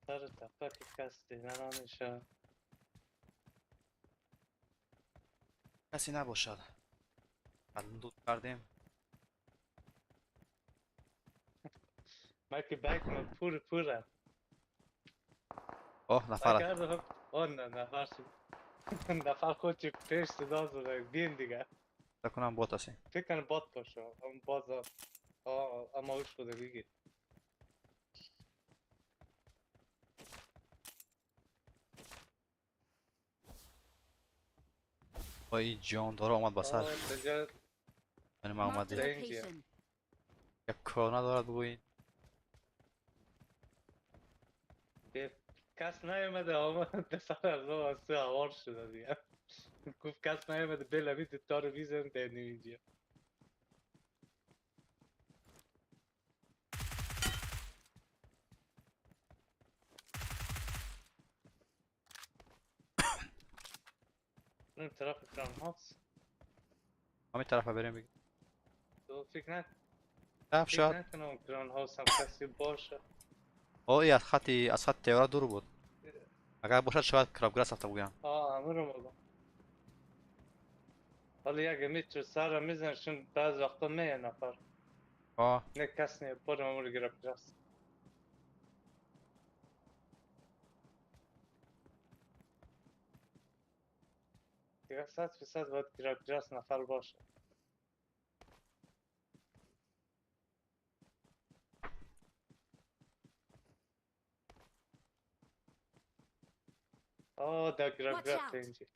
سر تپه که کس دیده نمیشه. کسی نباشد. الان دود کردیم. من که بک من پوره. اوه نفر است. کردم. نه نفر شد. نفر خود چی پیش صدا زده. بین دیگه. فکر کنم بوت است. فکر کنم بات باشه. اما باز اما اوش بوده بگیر. وای جان داره آمد بسر. یعنی من Marked a اومدی. location. یک کار ندارد بگویید. کس نیومده آمد پسر از ما واسه هوار شده دیگه. گفت کس نیومده بلوی دوتا رو بیزن دینیم اینجا. این طرف کران هاست. همین طرف بریم بگیم. تو فکر شاید. نکنم کران هاست هم کسی باشه. اوه از خط تیاره دور بود. اگر باشد شاید کرابگراس رفته بگویم. همه رو مگم. حالا یک میتر سر میزن چون بعض وقتا میه نفر. نه کس نه برم همون رو گرفت راست. دیگه 100% باید گرفت نفر باشه. در گرفت اینجا.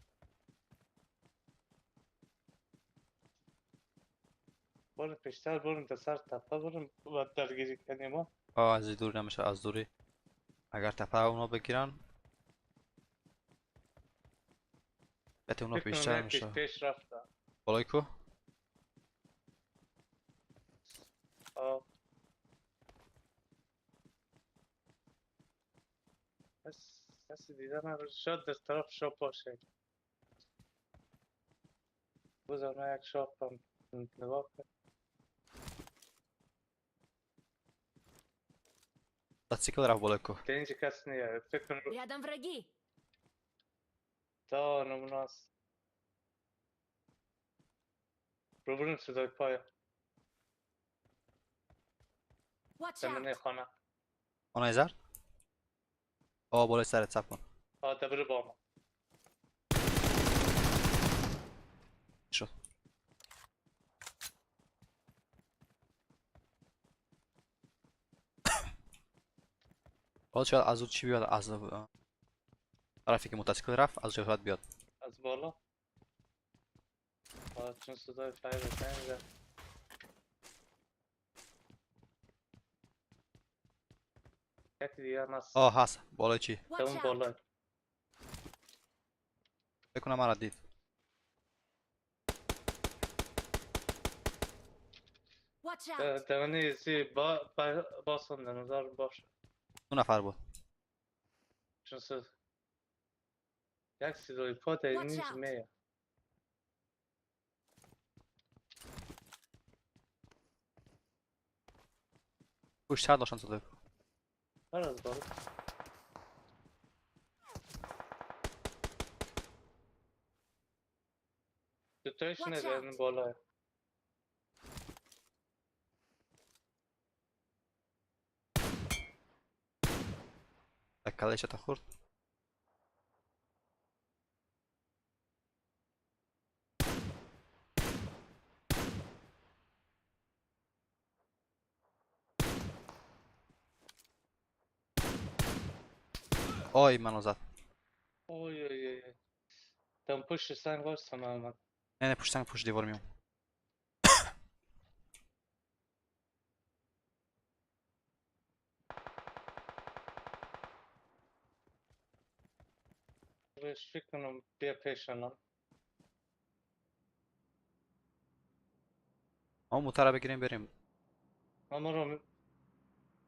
برم پیشتر برم تا سر تپه برم باید درگیری کنیم ها. از این دور نمیشه از دوری. اگر تپه اونا بگیرن بهت اونا پیشتر میشه. پیش رفته. بالای کو؟ کسی دیده نداره. شاید در طرف شاپ باشه. بزرنا یک شاپ هم نگاه کن. دستیکل رفت بالای کو. که اینجا کس نیه. فکر کن Рядом враги. تا نمونه است. رو بریم صدای پای. Watch زمینه out. خانه. خانه زرد؟ بالای سرت صف کن. دبر با ما. شد. باید شاید از اون چی بیاد از طرفی که موتورسیکل رفت از جهت بیاد. از بالا. چون صدای فایر نمیده. یکی دیگه هم هست. هست بالای چی؟ Watch اون out. بالا. فکر کنم من را دید. Watch out. دوانی زی باسم در نظر باشه. 2 نفر بود. چون یک صدای پا در Watch اینج out. میه. پشتر داشتن صدای کو. از بالا. دوتایش Watch نده out. این بالا. یک کلش تا خورد. Oj, منو زد. Oj, oj, oj. Tam puşt sen varsa Mehmet. نه پشت سنگ پشت دیوار میام. Reş fikrim bir peşanım. اما موتر رو بگیریم بریم. Ama رو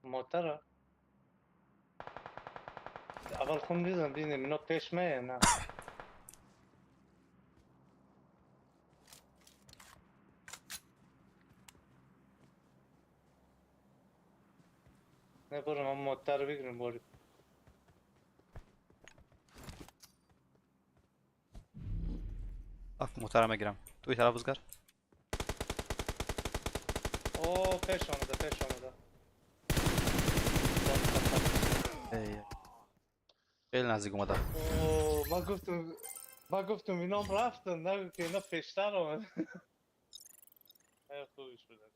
موتره. اول خون دیدم بینیم اینا پیش میه نه. نه برو من موتر رو بگیریم بریم. اف موتر رو میگیرم. توی طرف بزرگ. اوه پیش آمده پیش آمده. خیلی نزدیک اومده. اوه من گفتم اینام رفتن نه که اینا پیشتر آمده. خوبش بوده.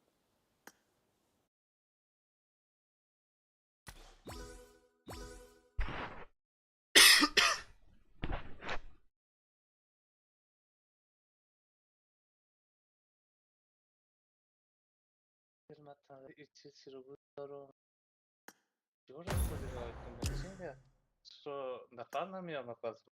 مثلا این چیزی رو بود رو جور خودی رو کنه چیه نفر نمیام پس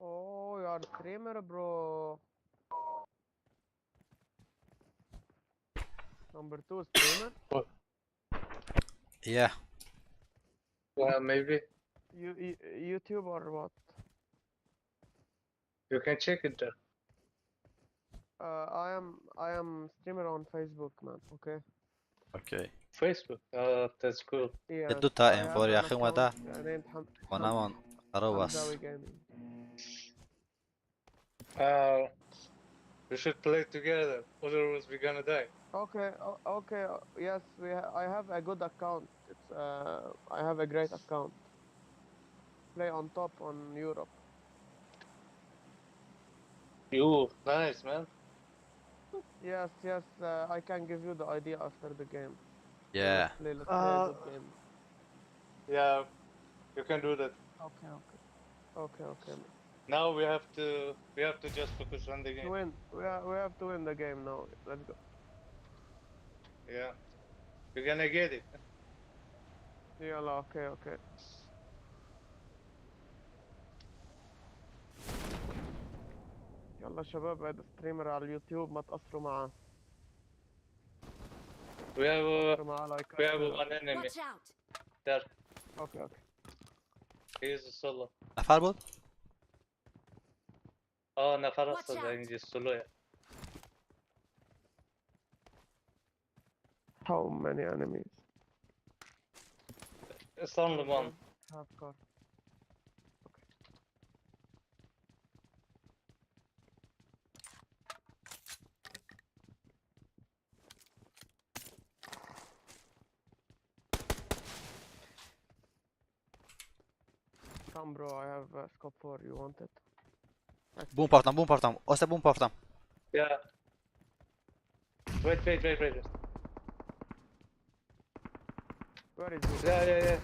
Oh, you are streamer, bro. Number 2 streamer. Yeah. Well, maybe YouTube or what? you can check it there. I am streamer on Facebook, man. Okay. اوکی. Facebook. That's cool. Yeah. دو تا انفور یا اخی اومده. named خانمان خراب است. Hamdawi Gaming. We should play together. Otherwise, we're gonna die. Okay. Okay. Yes, I have a good account. It's I have a great account. Play on top on Europe. You nice man. Yes. I can give you the idea after the game. Yeah. Let's play a good game. Yeah, you can do that. Okay. Now we have to just focus on the game. Win. We have to win the game now. Let's go. Yeah, we're gonna get it. يلا اوكي يلا شباب هذا ستريمر على اليوتيوب ما تقصروا معاه. We have معاه لايكات. we have one enemy. Watch out! There. اوكي. He is a solo. نفر بود؟ نفر Watch هست out. اینجا سولوه. How many enemies? It's only one. Have car. Come bro, I have a scope 4, you want it? بوم پافتم. آسه بوم پافتم. Yeah. Wait. Where is he? Yeah.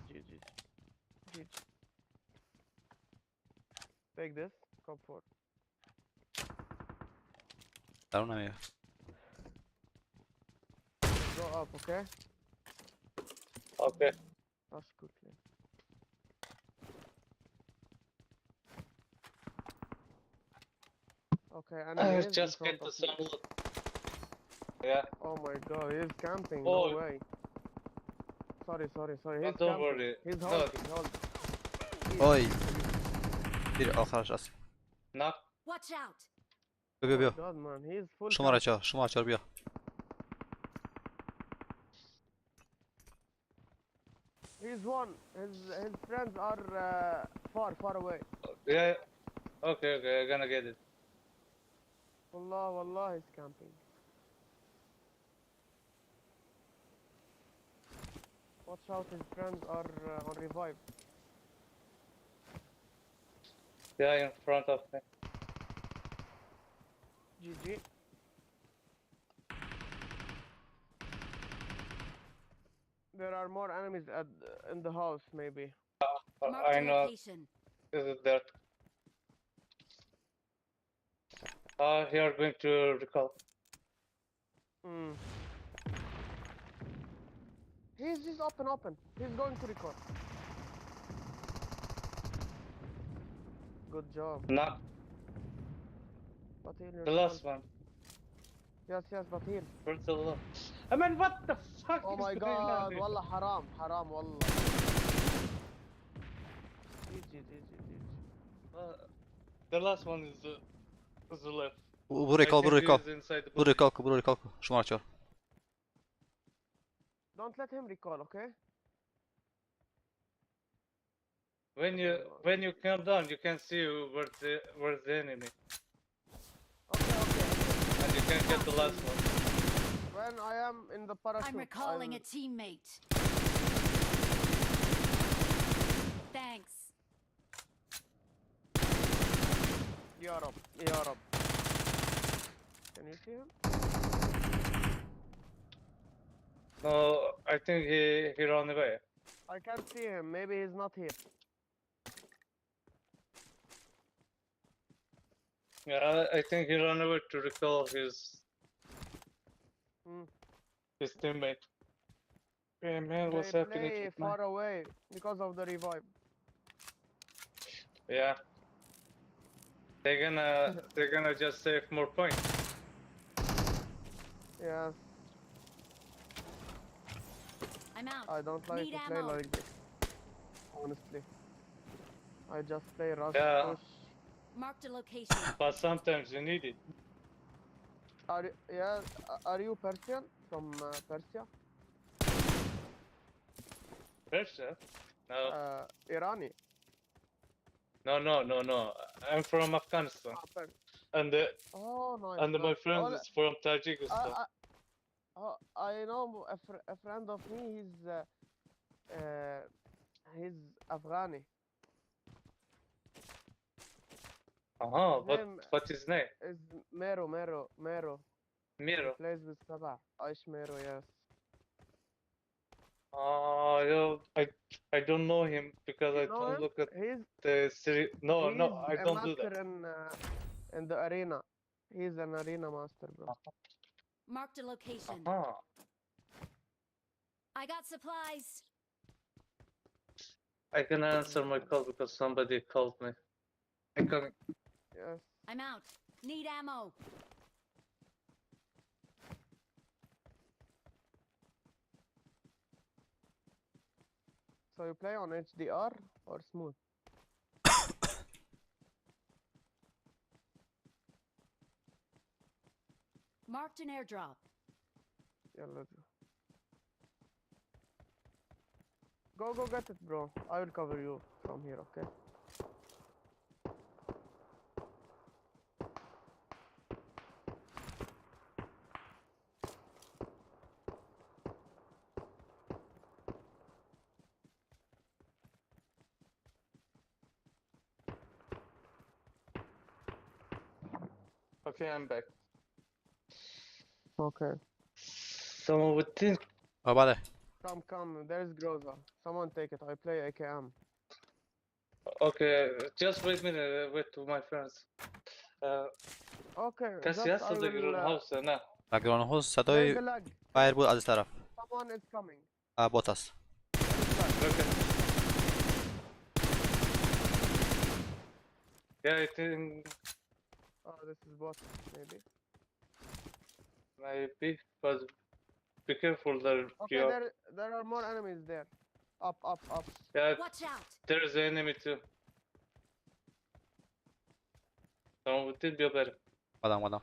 GG. Take this, scope 4. درون نمیاد. go up, okay? Okay. Rush quickly. Okay, and he is in Just front get the of me. sun. Yeah. Oh my god, he's camping, Oh. no way. Sorry. No, He's don't camping. worry. He's No. holding. Oy. Bir آخرش است. Knock. Watch out! بیا بیا. God man, he's full شماره camping. 4 شماره 4 بیا. He's one. His friends are far away. Yeah. Okay, I'm gonna get it. Wallah, he's camping. Watch out, his friends are on revive. Yeah, in front of me. GG. There are more enemies in the house, maybe. Marked I a know. location. This is that. He are going to recall. Hmm. He's open. He's going to record. Good job. Knock. But The last one. Yes, but heal. Where's the last? I mean, what the fuck Oh is my going on god, here? wallah haram, wallah. GG. The last one is the left. Bu I recall, bu think recall. he is inside the Bu building. recall. شماره 4. Don't let him recall, okay? When you come down, you can see where's the enemy, Okay. and you can get the last one. When I am in the parachute, I'm recalling I'll- a teammate. Thanks. Ya Rab. Can you see him? No, I think he ran away. I can't see him. Maybe he's not here. Yeah, I think he ran away to recall Hmm. his teammate. Hey man, what's They happening? play with far my- away because of the revive. Yeah. They're gonna just save more points. Yes. I'm out. I don't like Need to play ammo. like this. Honestly. I just play rush, Yeah. push. Marked a location. But sometimes you need it. Are you Persian? From Persia? Persia? No. Irani? No. I'm from Afghanistan. And Oh, nice. and my friend Oh, is from Tajikistan. I know a friend of me. He's Afghani. His name What's his name? is Mero. Miro. He plays with Sabah. Aish Mero, yes. I don't know him because I Know don't him? look at He's the series. No, I a don't do master that. in the arena. He's an arena master, bro. Marked a location. I got supplies. I can answer my call because somebody called me. I'm coming. Yes. I'm out. Need ammo. So you play on HDR or smooth? Marked an airdrop. Yalla. Go get it, bro. I will cover you from here, okay? Okay, I'm back. Okay. Someone would think. بله. Come. There's Groza. Someone take it. I play AKM. Okay, just wait a minute. Wait to my friends. Okay. Kasi Just I yasa the will. house na. بگران ها There's صدای a lag. فایر بود از طرف. Someone is coming. بات است. Okay. Yeah, I think Oh, this is bot, maybe. maybe, but be careful there. Okay, there are more enemies there. Up, up, up. Yeah, Watch out! there's an enemy too. So it did be better. اومدم.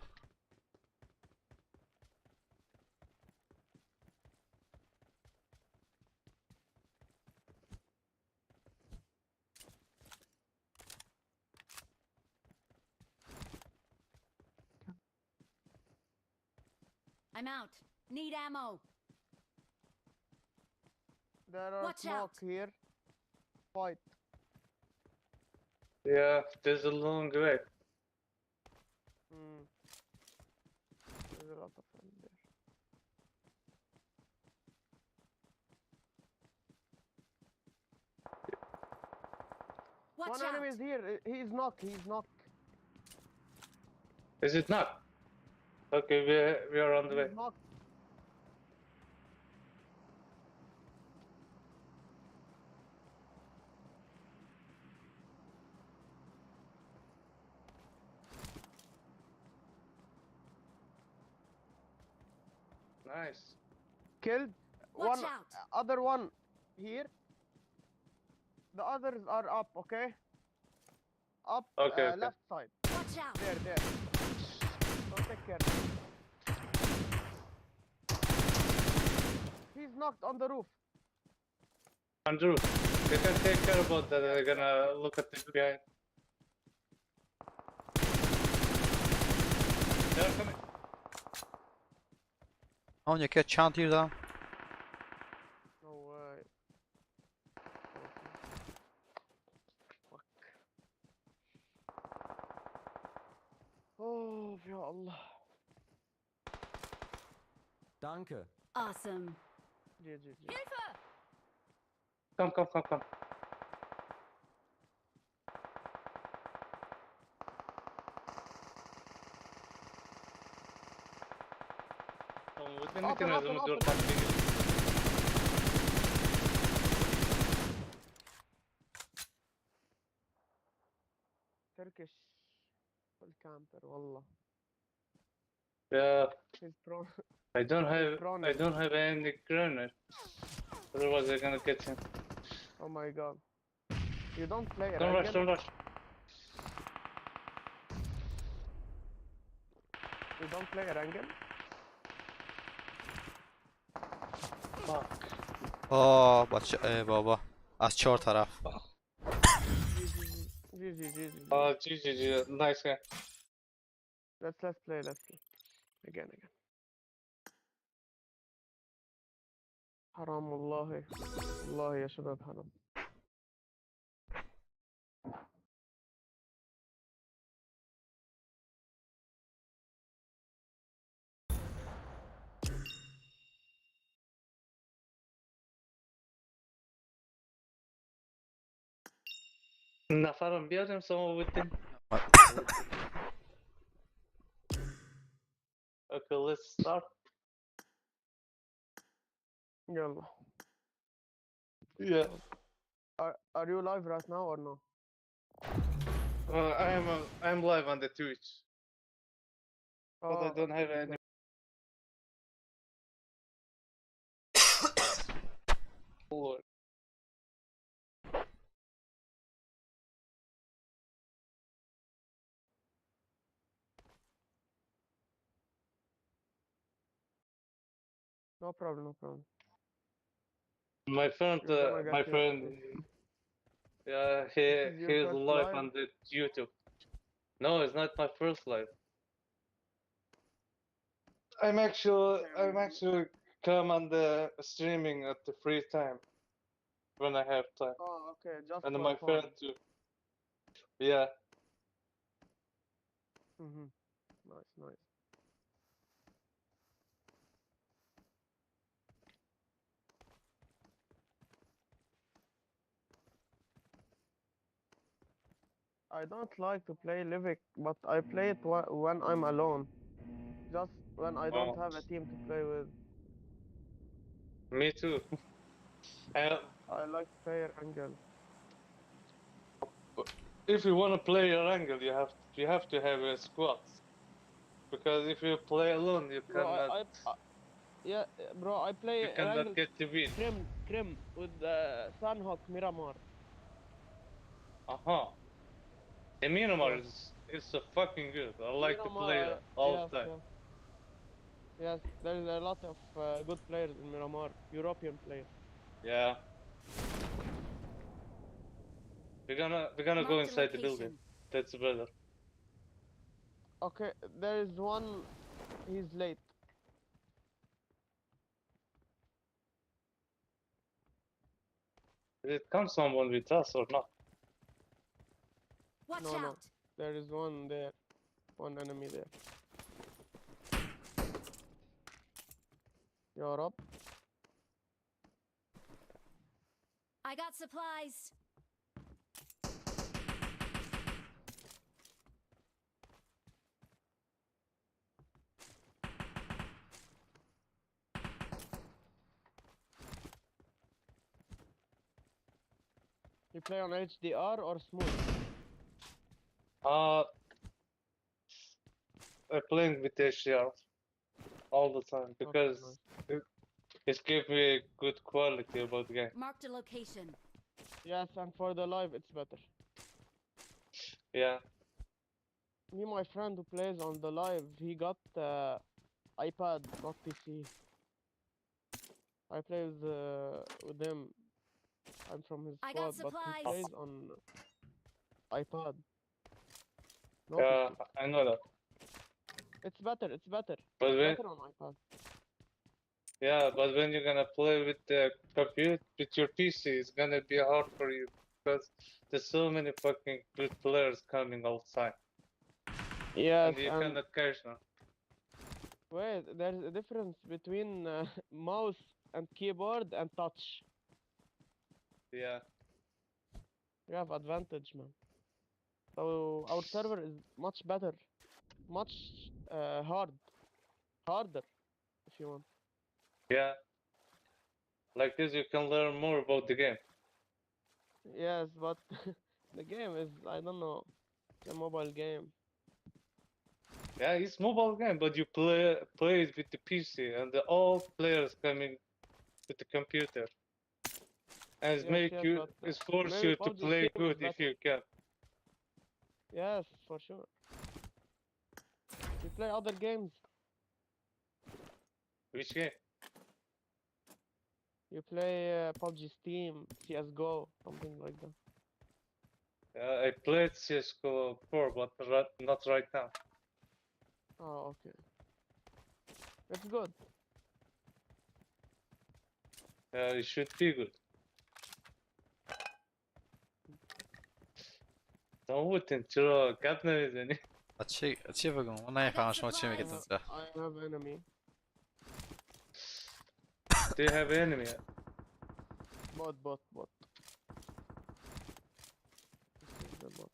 I'm out. Need ammo. There are Watch smoke out. here. Fight. Yeah, there's a long way. Hmm. There's a lot of them there. Watch One out! enemy is here. He's knocked. He's knocked. Is it not? Okay, we are on the way. He's knocked. Nice. Killed. Watch One out. other one here. The others are up, okay? Up, Okay, okay. left side. Watch out! There. Don't take care. He's knocked on the roof. Andrew, you can take care about that. They're gonna look at this guy. They're coming. اون یکی چند تیر دارم. No way. Fuck. Oh, ya Allah. Danke. Awesome. GG. Hilfe! Come. Open. Turkish. Full camper, wallah. Yeah, He's pro. I don't Drone. have any grenade. Otherwise they're gonna get him. Oh my god. You don't play Don't rush, Rangan? don't rush. You don't play Rangan? Fuck. بچه بابا از 4 طرف. GG. Oh, GG, nice guy. Let's play. Again. حرام والله يا شباب حرام. نفرم بیاریم شما بودین. Okay, let's start. يلا. Yeah. Are you live right now or no? I'm live on the Twitch, but I don't have any. Lord. No problem. My friend, You're gonna get your- yeah, This is your he's first live live? on the YouTube. No, it's not my first live. I'm actually come on the streaming at the free time when I have time, Oh, okay. Just and for my fun. friend too. Yeah. Nice. I don't like to play Livik, but I play it when I'm alone. Just when I don't have a team to play with. Me too. I like player angle. If you want to play Erangel, you have to have a squad. Because if you play alone, you Bro, cannot yeah, bro, I play you cannot angle get to win. Krim with Sunhawk Miramar. Aha. The Miramar is so fucking good. I like to Miramar, play it all the time. Yes, there is a lot of good players in Miramar, European players. Yeah. We're gonna go inside the building. That's better. Okay, there is one. He's late. Did it come someone with us or not? Watch No, no. out! There is one there. One enemy there. You're up. I got supplies. You play on HDR or smooth? I'm playing with HDR all the time because it gives me good quality about the game. Marked a location. Yes, and for the live it's better. Yeah. Me, my friend who plays on the live, he got iPad, not PC. I play with him. I'm from his I squad, got but he supplies. plays on iPad. No Yeah, PC. I know that. It's better. It's better. But It's when better on iPad. yeah, but when you're gonna play with the computer with your PC, it's gonna be hard for you because there's so many fucking good players coming all the time. Yes, And you and cannot catch them. wait, there's a difference between mouse and keyboard and touch. Yeah. You have advantage, man. So our server is much better, much harder, if you want. Yeah. Like this, you can learn more about the game. Yes, but the game is, I don't know, it's a mobile game. Yeah, it's mobile game, but you play it with the PC, and all players coming with the computer. And it's But, force maybe you to PUBG play Steam is good if better. you can. Yes, for sure. You play other games. Which game? You play PUBG Steam, CS:GO, something like that. I played CS:GO before, but not right now. Oh, okay. It's good. It should be good. Don't چرا گپ نمیزنی؟ چی بگم؟ من نمیفهمم شما چی میگید اونجا. I have enemy. Do you have enemy? Bot. This is the bot.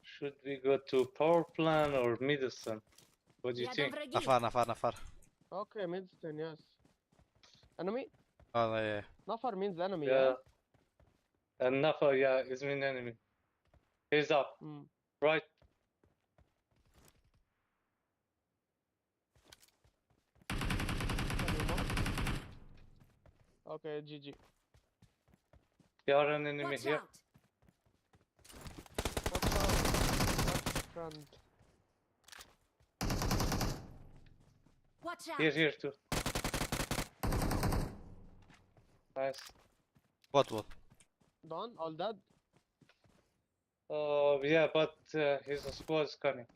Should we go to power plant or Middleton? What do you think? نفر. Okay, Midston, yes. Enemy? والله Nafar means enemy, Yeah. And Nafa, yeah, is an enemy. He's up. Right. Okay, GG. You're an enemy Watch here. out! Friend. Watch out! Here too. Nice. What? Done? All dead? Yeah, but his squad is coming.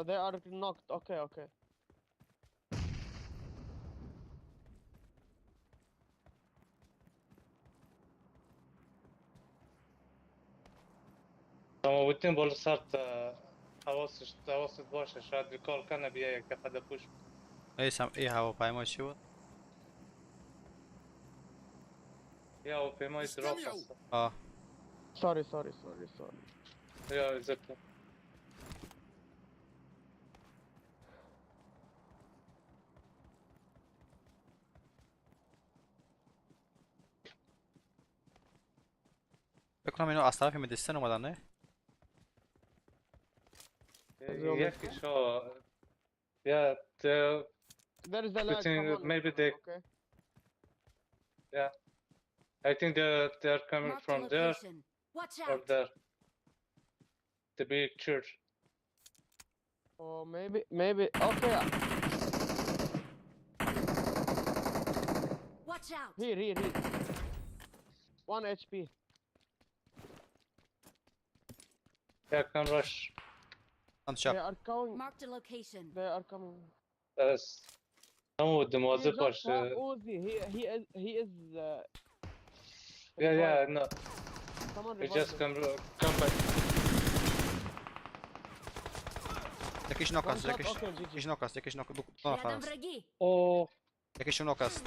They are knocked. Okay. وتين بولسات حواست باشه شاید ریکال کنه بیا یک دفعه پوش. ای هواپیما چی بود؟ یا هواپیمای دراپ هست. Sorry. Yeah, exactly. فکر کنم اینو از طرف مدیسن اومدن نه؟ یکی شو. Yeah, they're There is a lag. putting, Come on, maybe Osman, they, okay? yeah. I think they're coming Marked a from there location. Watch or out. there. The big church. Or maybe. Okay. Watch out. Here. 1 HP. Yeah, can rush. هم They شب are coming. Marked a location. They are coming. Some of them He was just push. have Uzi. He is. Yeah, no. Someone He revive just him. come back. یکیش نوک است یکیش نوک است یکیش نوک دو نفر Рядом است враги. Oh, یکیش نوک است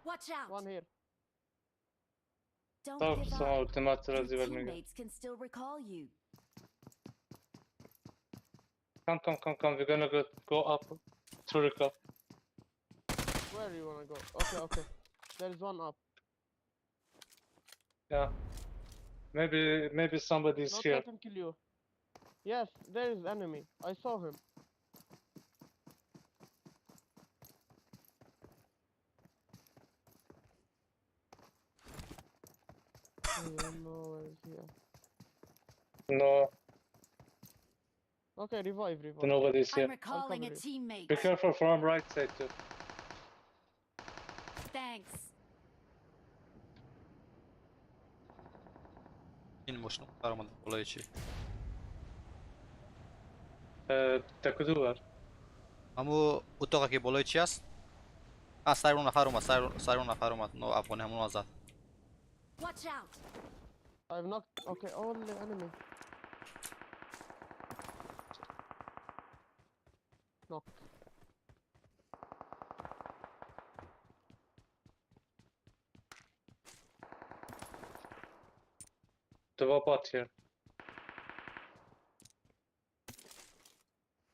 Watch out. One here. Don't طب give some up. of them are Your راضي بالمية. teammates can still recall you. Come. We're gonna go up to recall. Where do you wanna go? Okay. There is one up. Yeah. Maybe somebody's Not here. let him kill you. Yes, there is enemy. I saw him. I don't know where is he at. No, Okay, revive. nobody's I'm here. recalling a cover you. teammate. Be careful from right side too. Thanks. این مشنو در اومده بالای چی تا کدوم بر؟ همو اتاقی که بالای چی است سر اون نفر اومد سر اون نفر اومد نو افغانی همون آزاد Watch out. I've knocked. Okay, only enemy. Knock. Два bot here.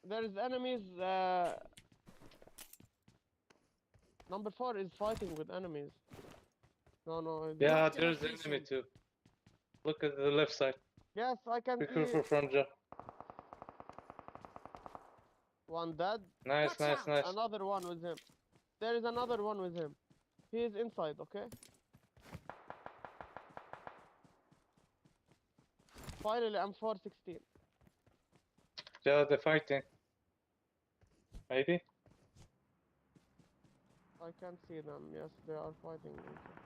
There is enemies. Number 4 is fighting with enemies. No. Yeah, Marked a there's enemy location. too. Look at the left side. Yes, I can Be see. careful from Joe. One dead. Nice, Watch nice, out. nice. Another one with him. There is another one with him. He is inside, okay? Finally, I'm 416. Yeah, they're fighting. Maybe? I can see them. Yes, they are fighting. inside.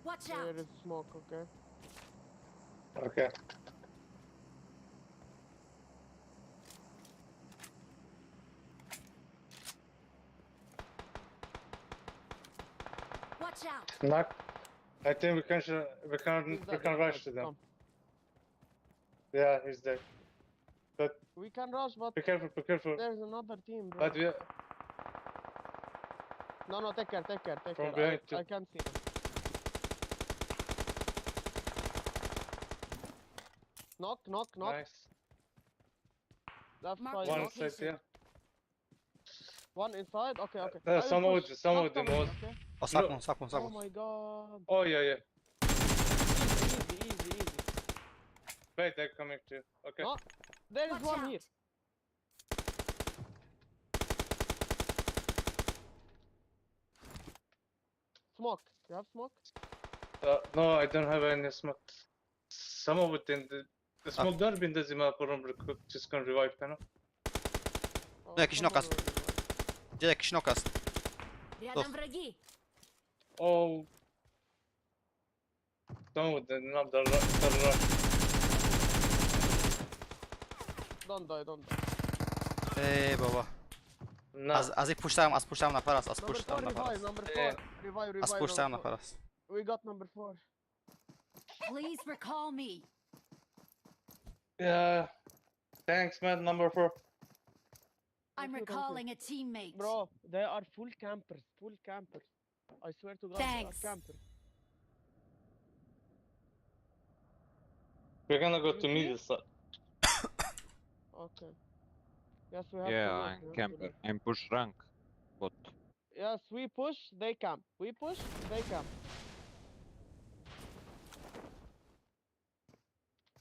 Watch out. There is smoke, okay? Okay. Watch out. Knock. I think we can He's dead, rush he's to dead. them. Come. Yeah, he's dead. We can rush, but Be careful, be careful. there's another team, bro. But we No, take care. From I behind too. can't see him. Knock. nice. Left Mark side, one One knock. side, yeah. One inside. Okay. Some I will of push. them Stop was. coming, okay? سب کن Oh my god. Oh yeah. Easy. Wait, they're coming too. Okay. No. There is Watch one out. here. Smoke. You have smoke? No, I don't have any smoke. Some of it in the smoke door bin de zima porum just can revive kana. Oh, jakiś someone knock-us. will revive. Gdzie jakiś knock است Рядом враги. Oh. Some of them not the rush. Don't die. ای بابا No. از این پشت هم نفر است از Number پشت 4 هم نفر revive. است Number 4. Yeah. Revive. از پشت هم number نفر 4. است We got number 4. Please recall me. Yeah. Thanks, man. Number 4. I'm Thank you. recalling a teammate. Bro, they are full campers. I swear to God, Thanks. they are campers. We're gonna go You to see? middle side. Okay. Yes, we have Yeah, to look, I'm we have to camper. look. I'm push rank. But Yes, we push, they camp. We push, they camp.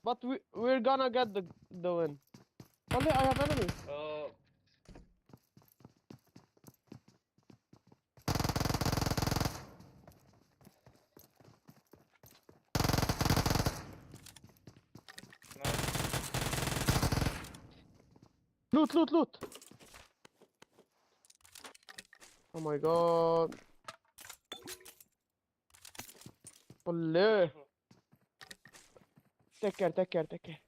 But we're gonna get the win. Only I have enemy. Loot, loot, loot. Oh my god. Olé. Take care, take care, take care.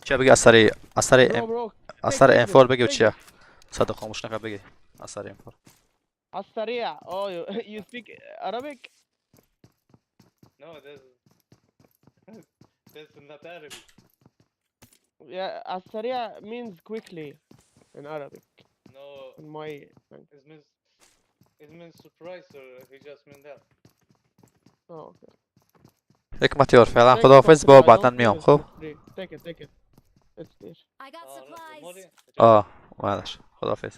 چیا بگی اثری Bro, bro. اثر M4 بگی و چیا صدق خاموش نکن بگی اثر M4 السريع. Oh, you speak Arabic? No, that's not Arabic. Yeah, السريع means quickly in Arabic. No, In my language. it means surprise or he just meant that. Oh, okay. حکمت یار فعلا Take it خداحافظ for با free, I بعدا don't میام feel خب it's for free. Take it, take it. It's there. I got supplies. اومدش خداحافظ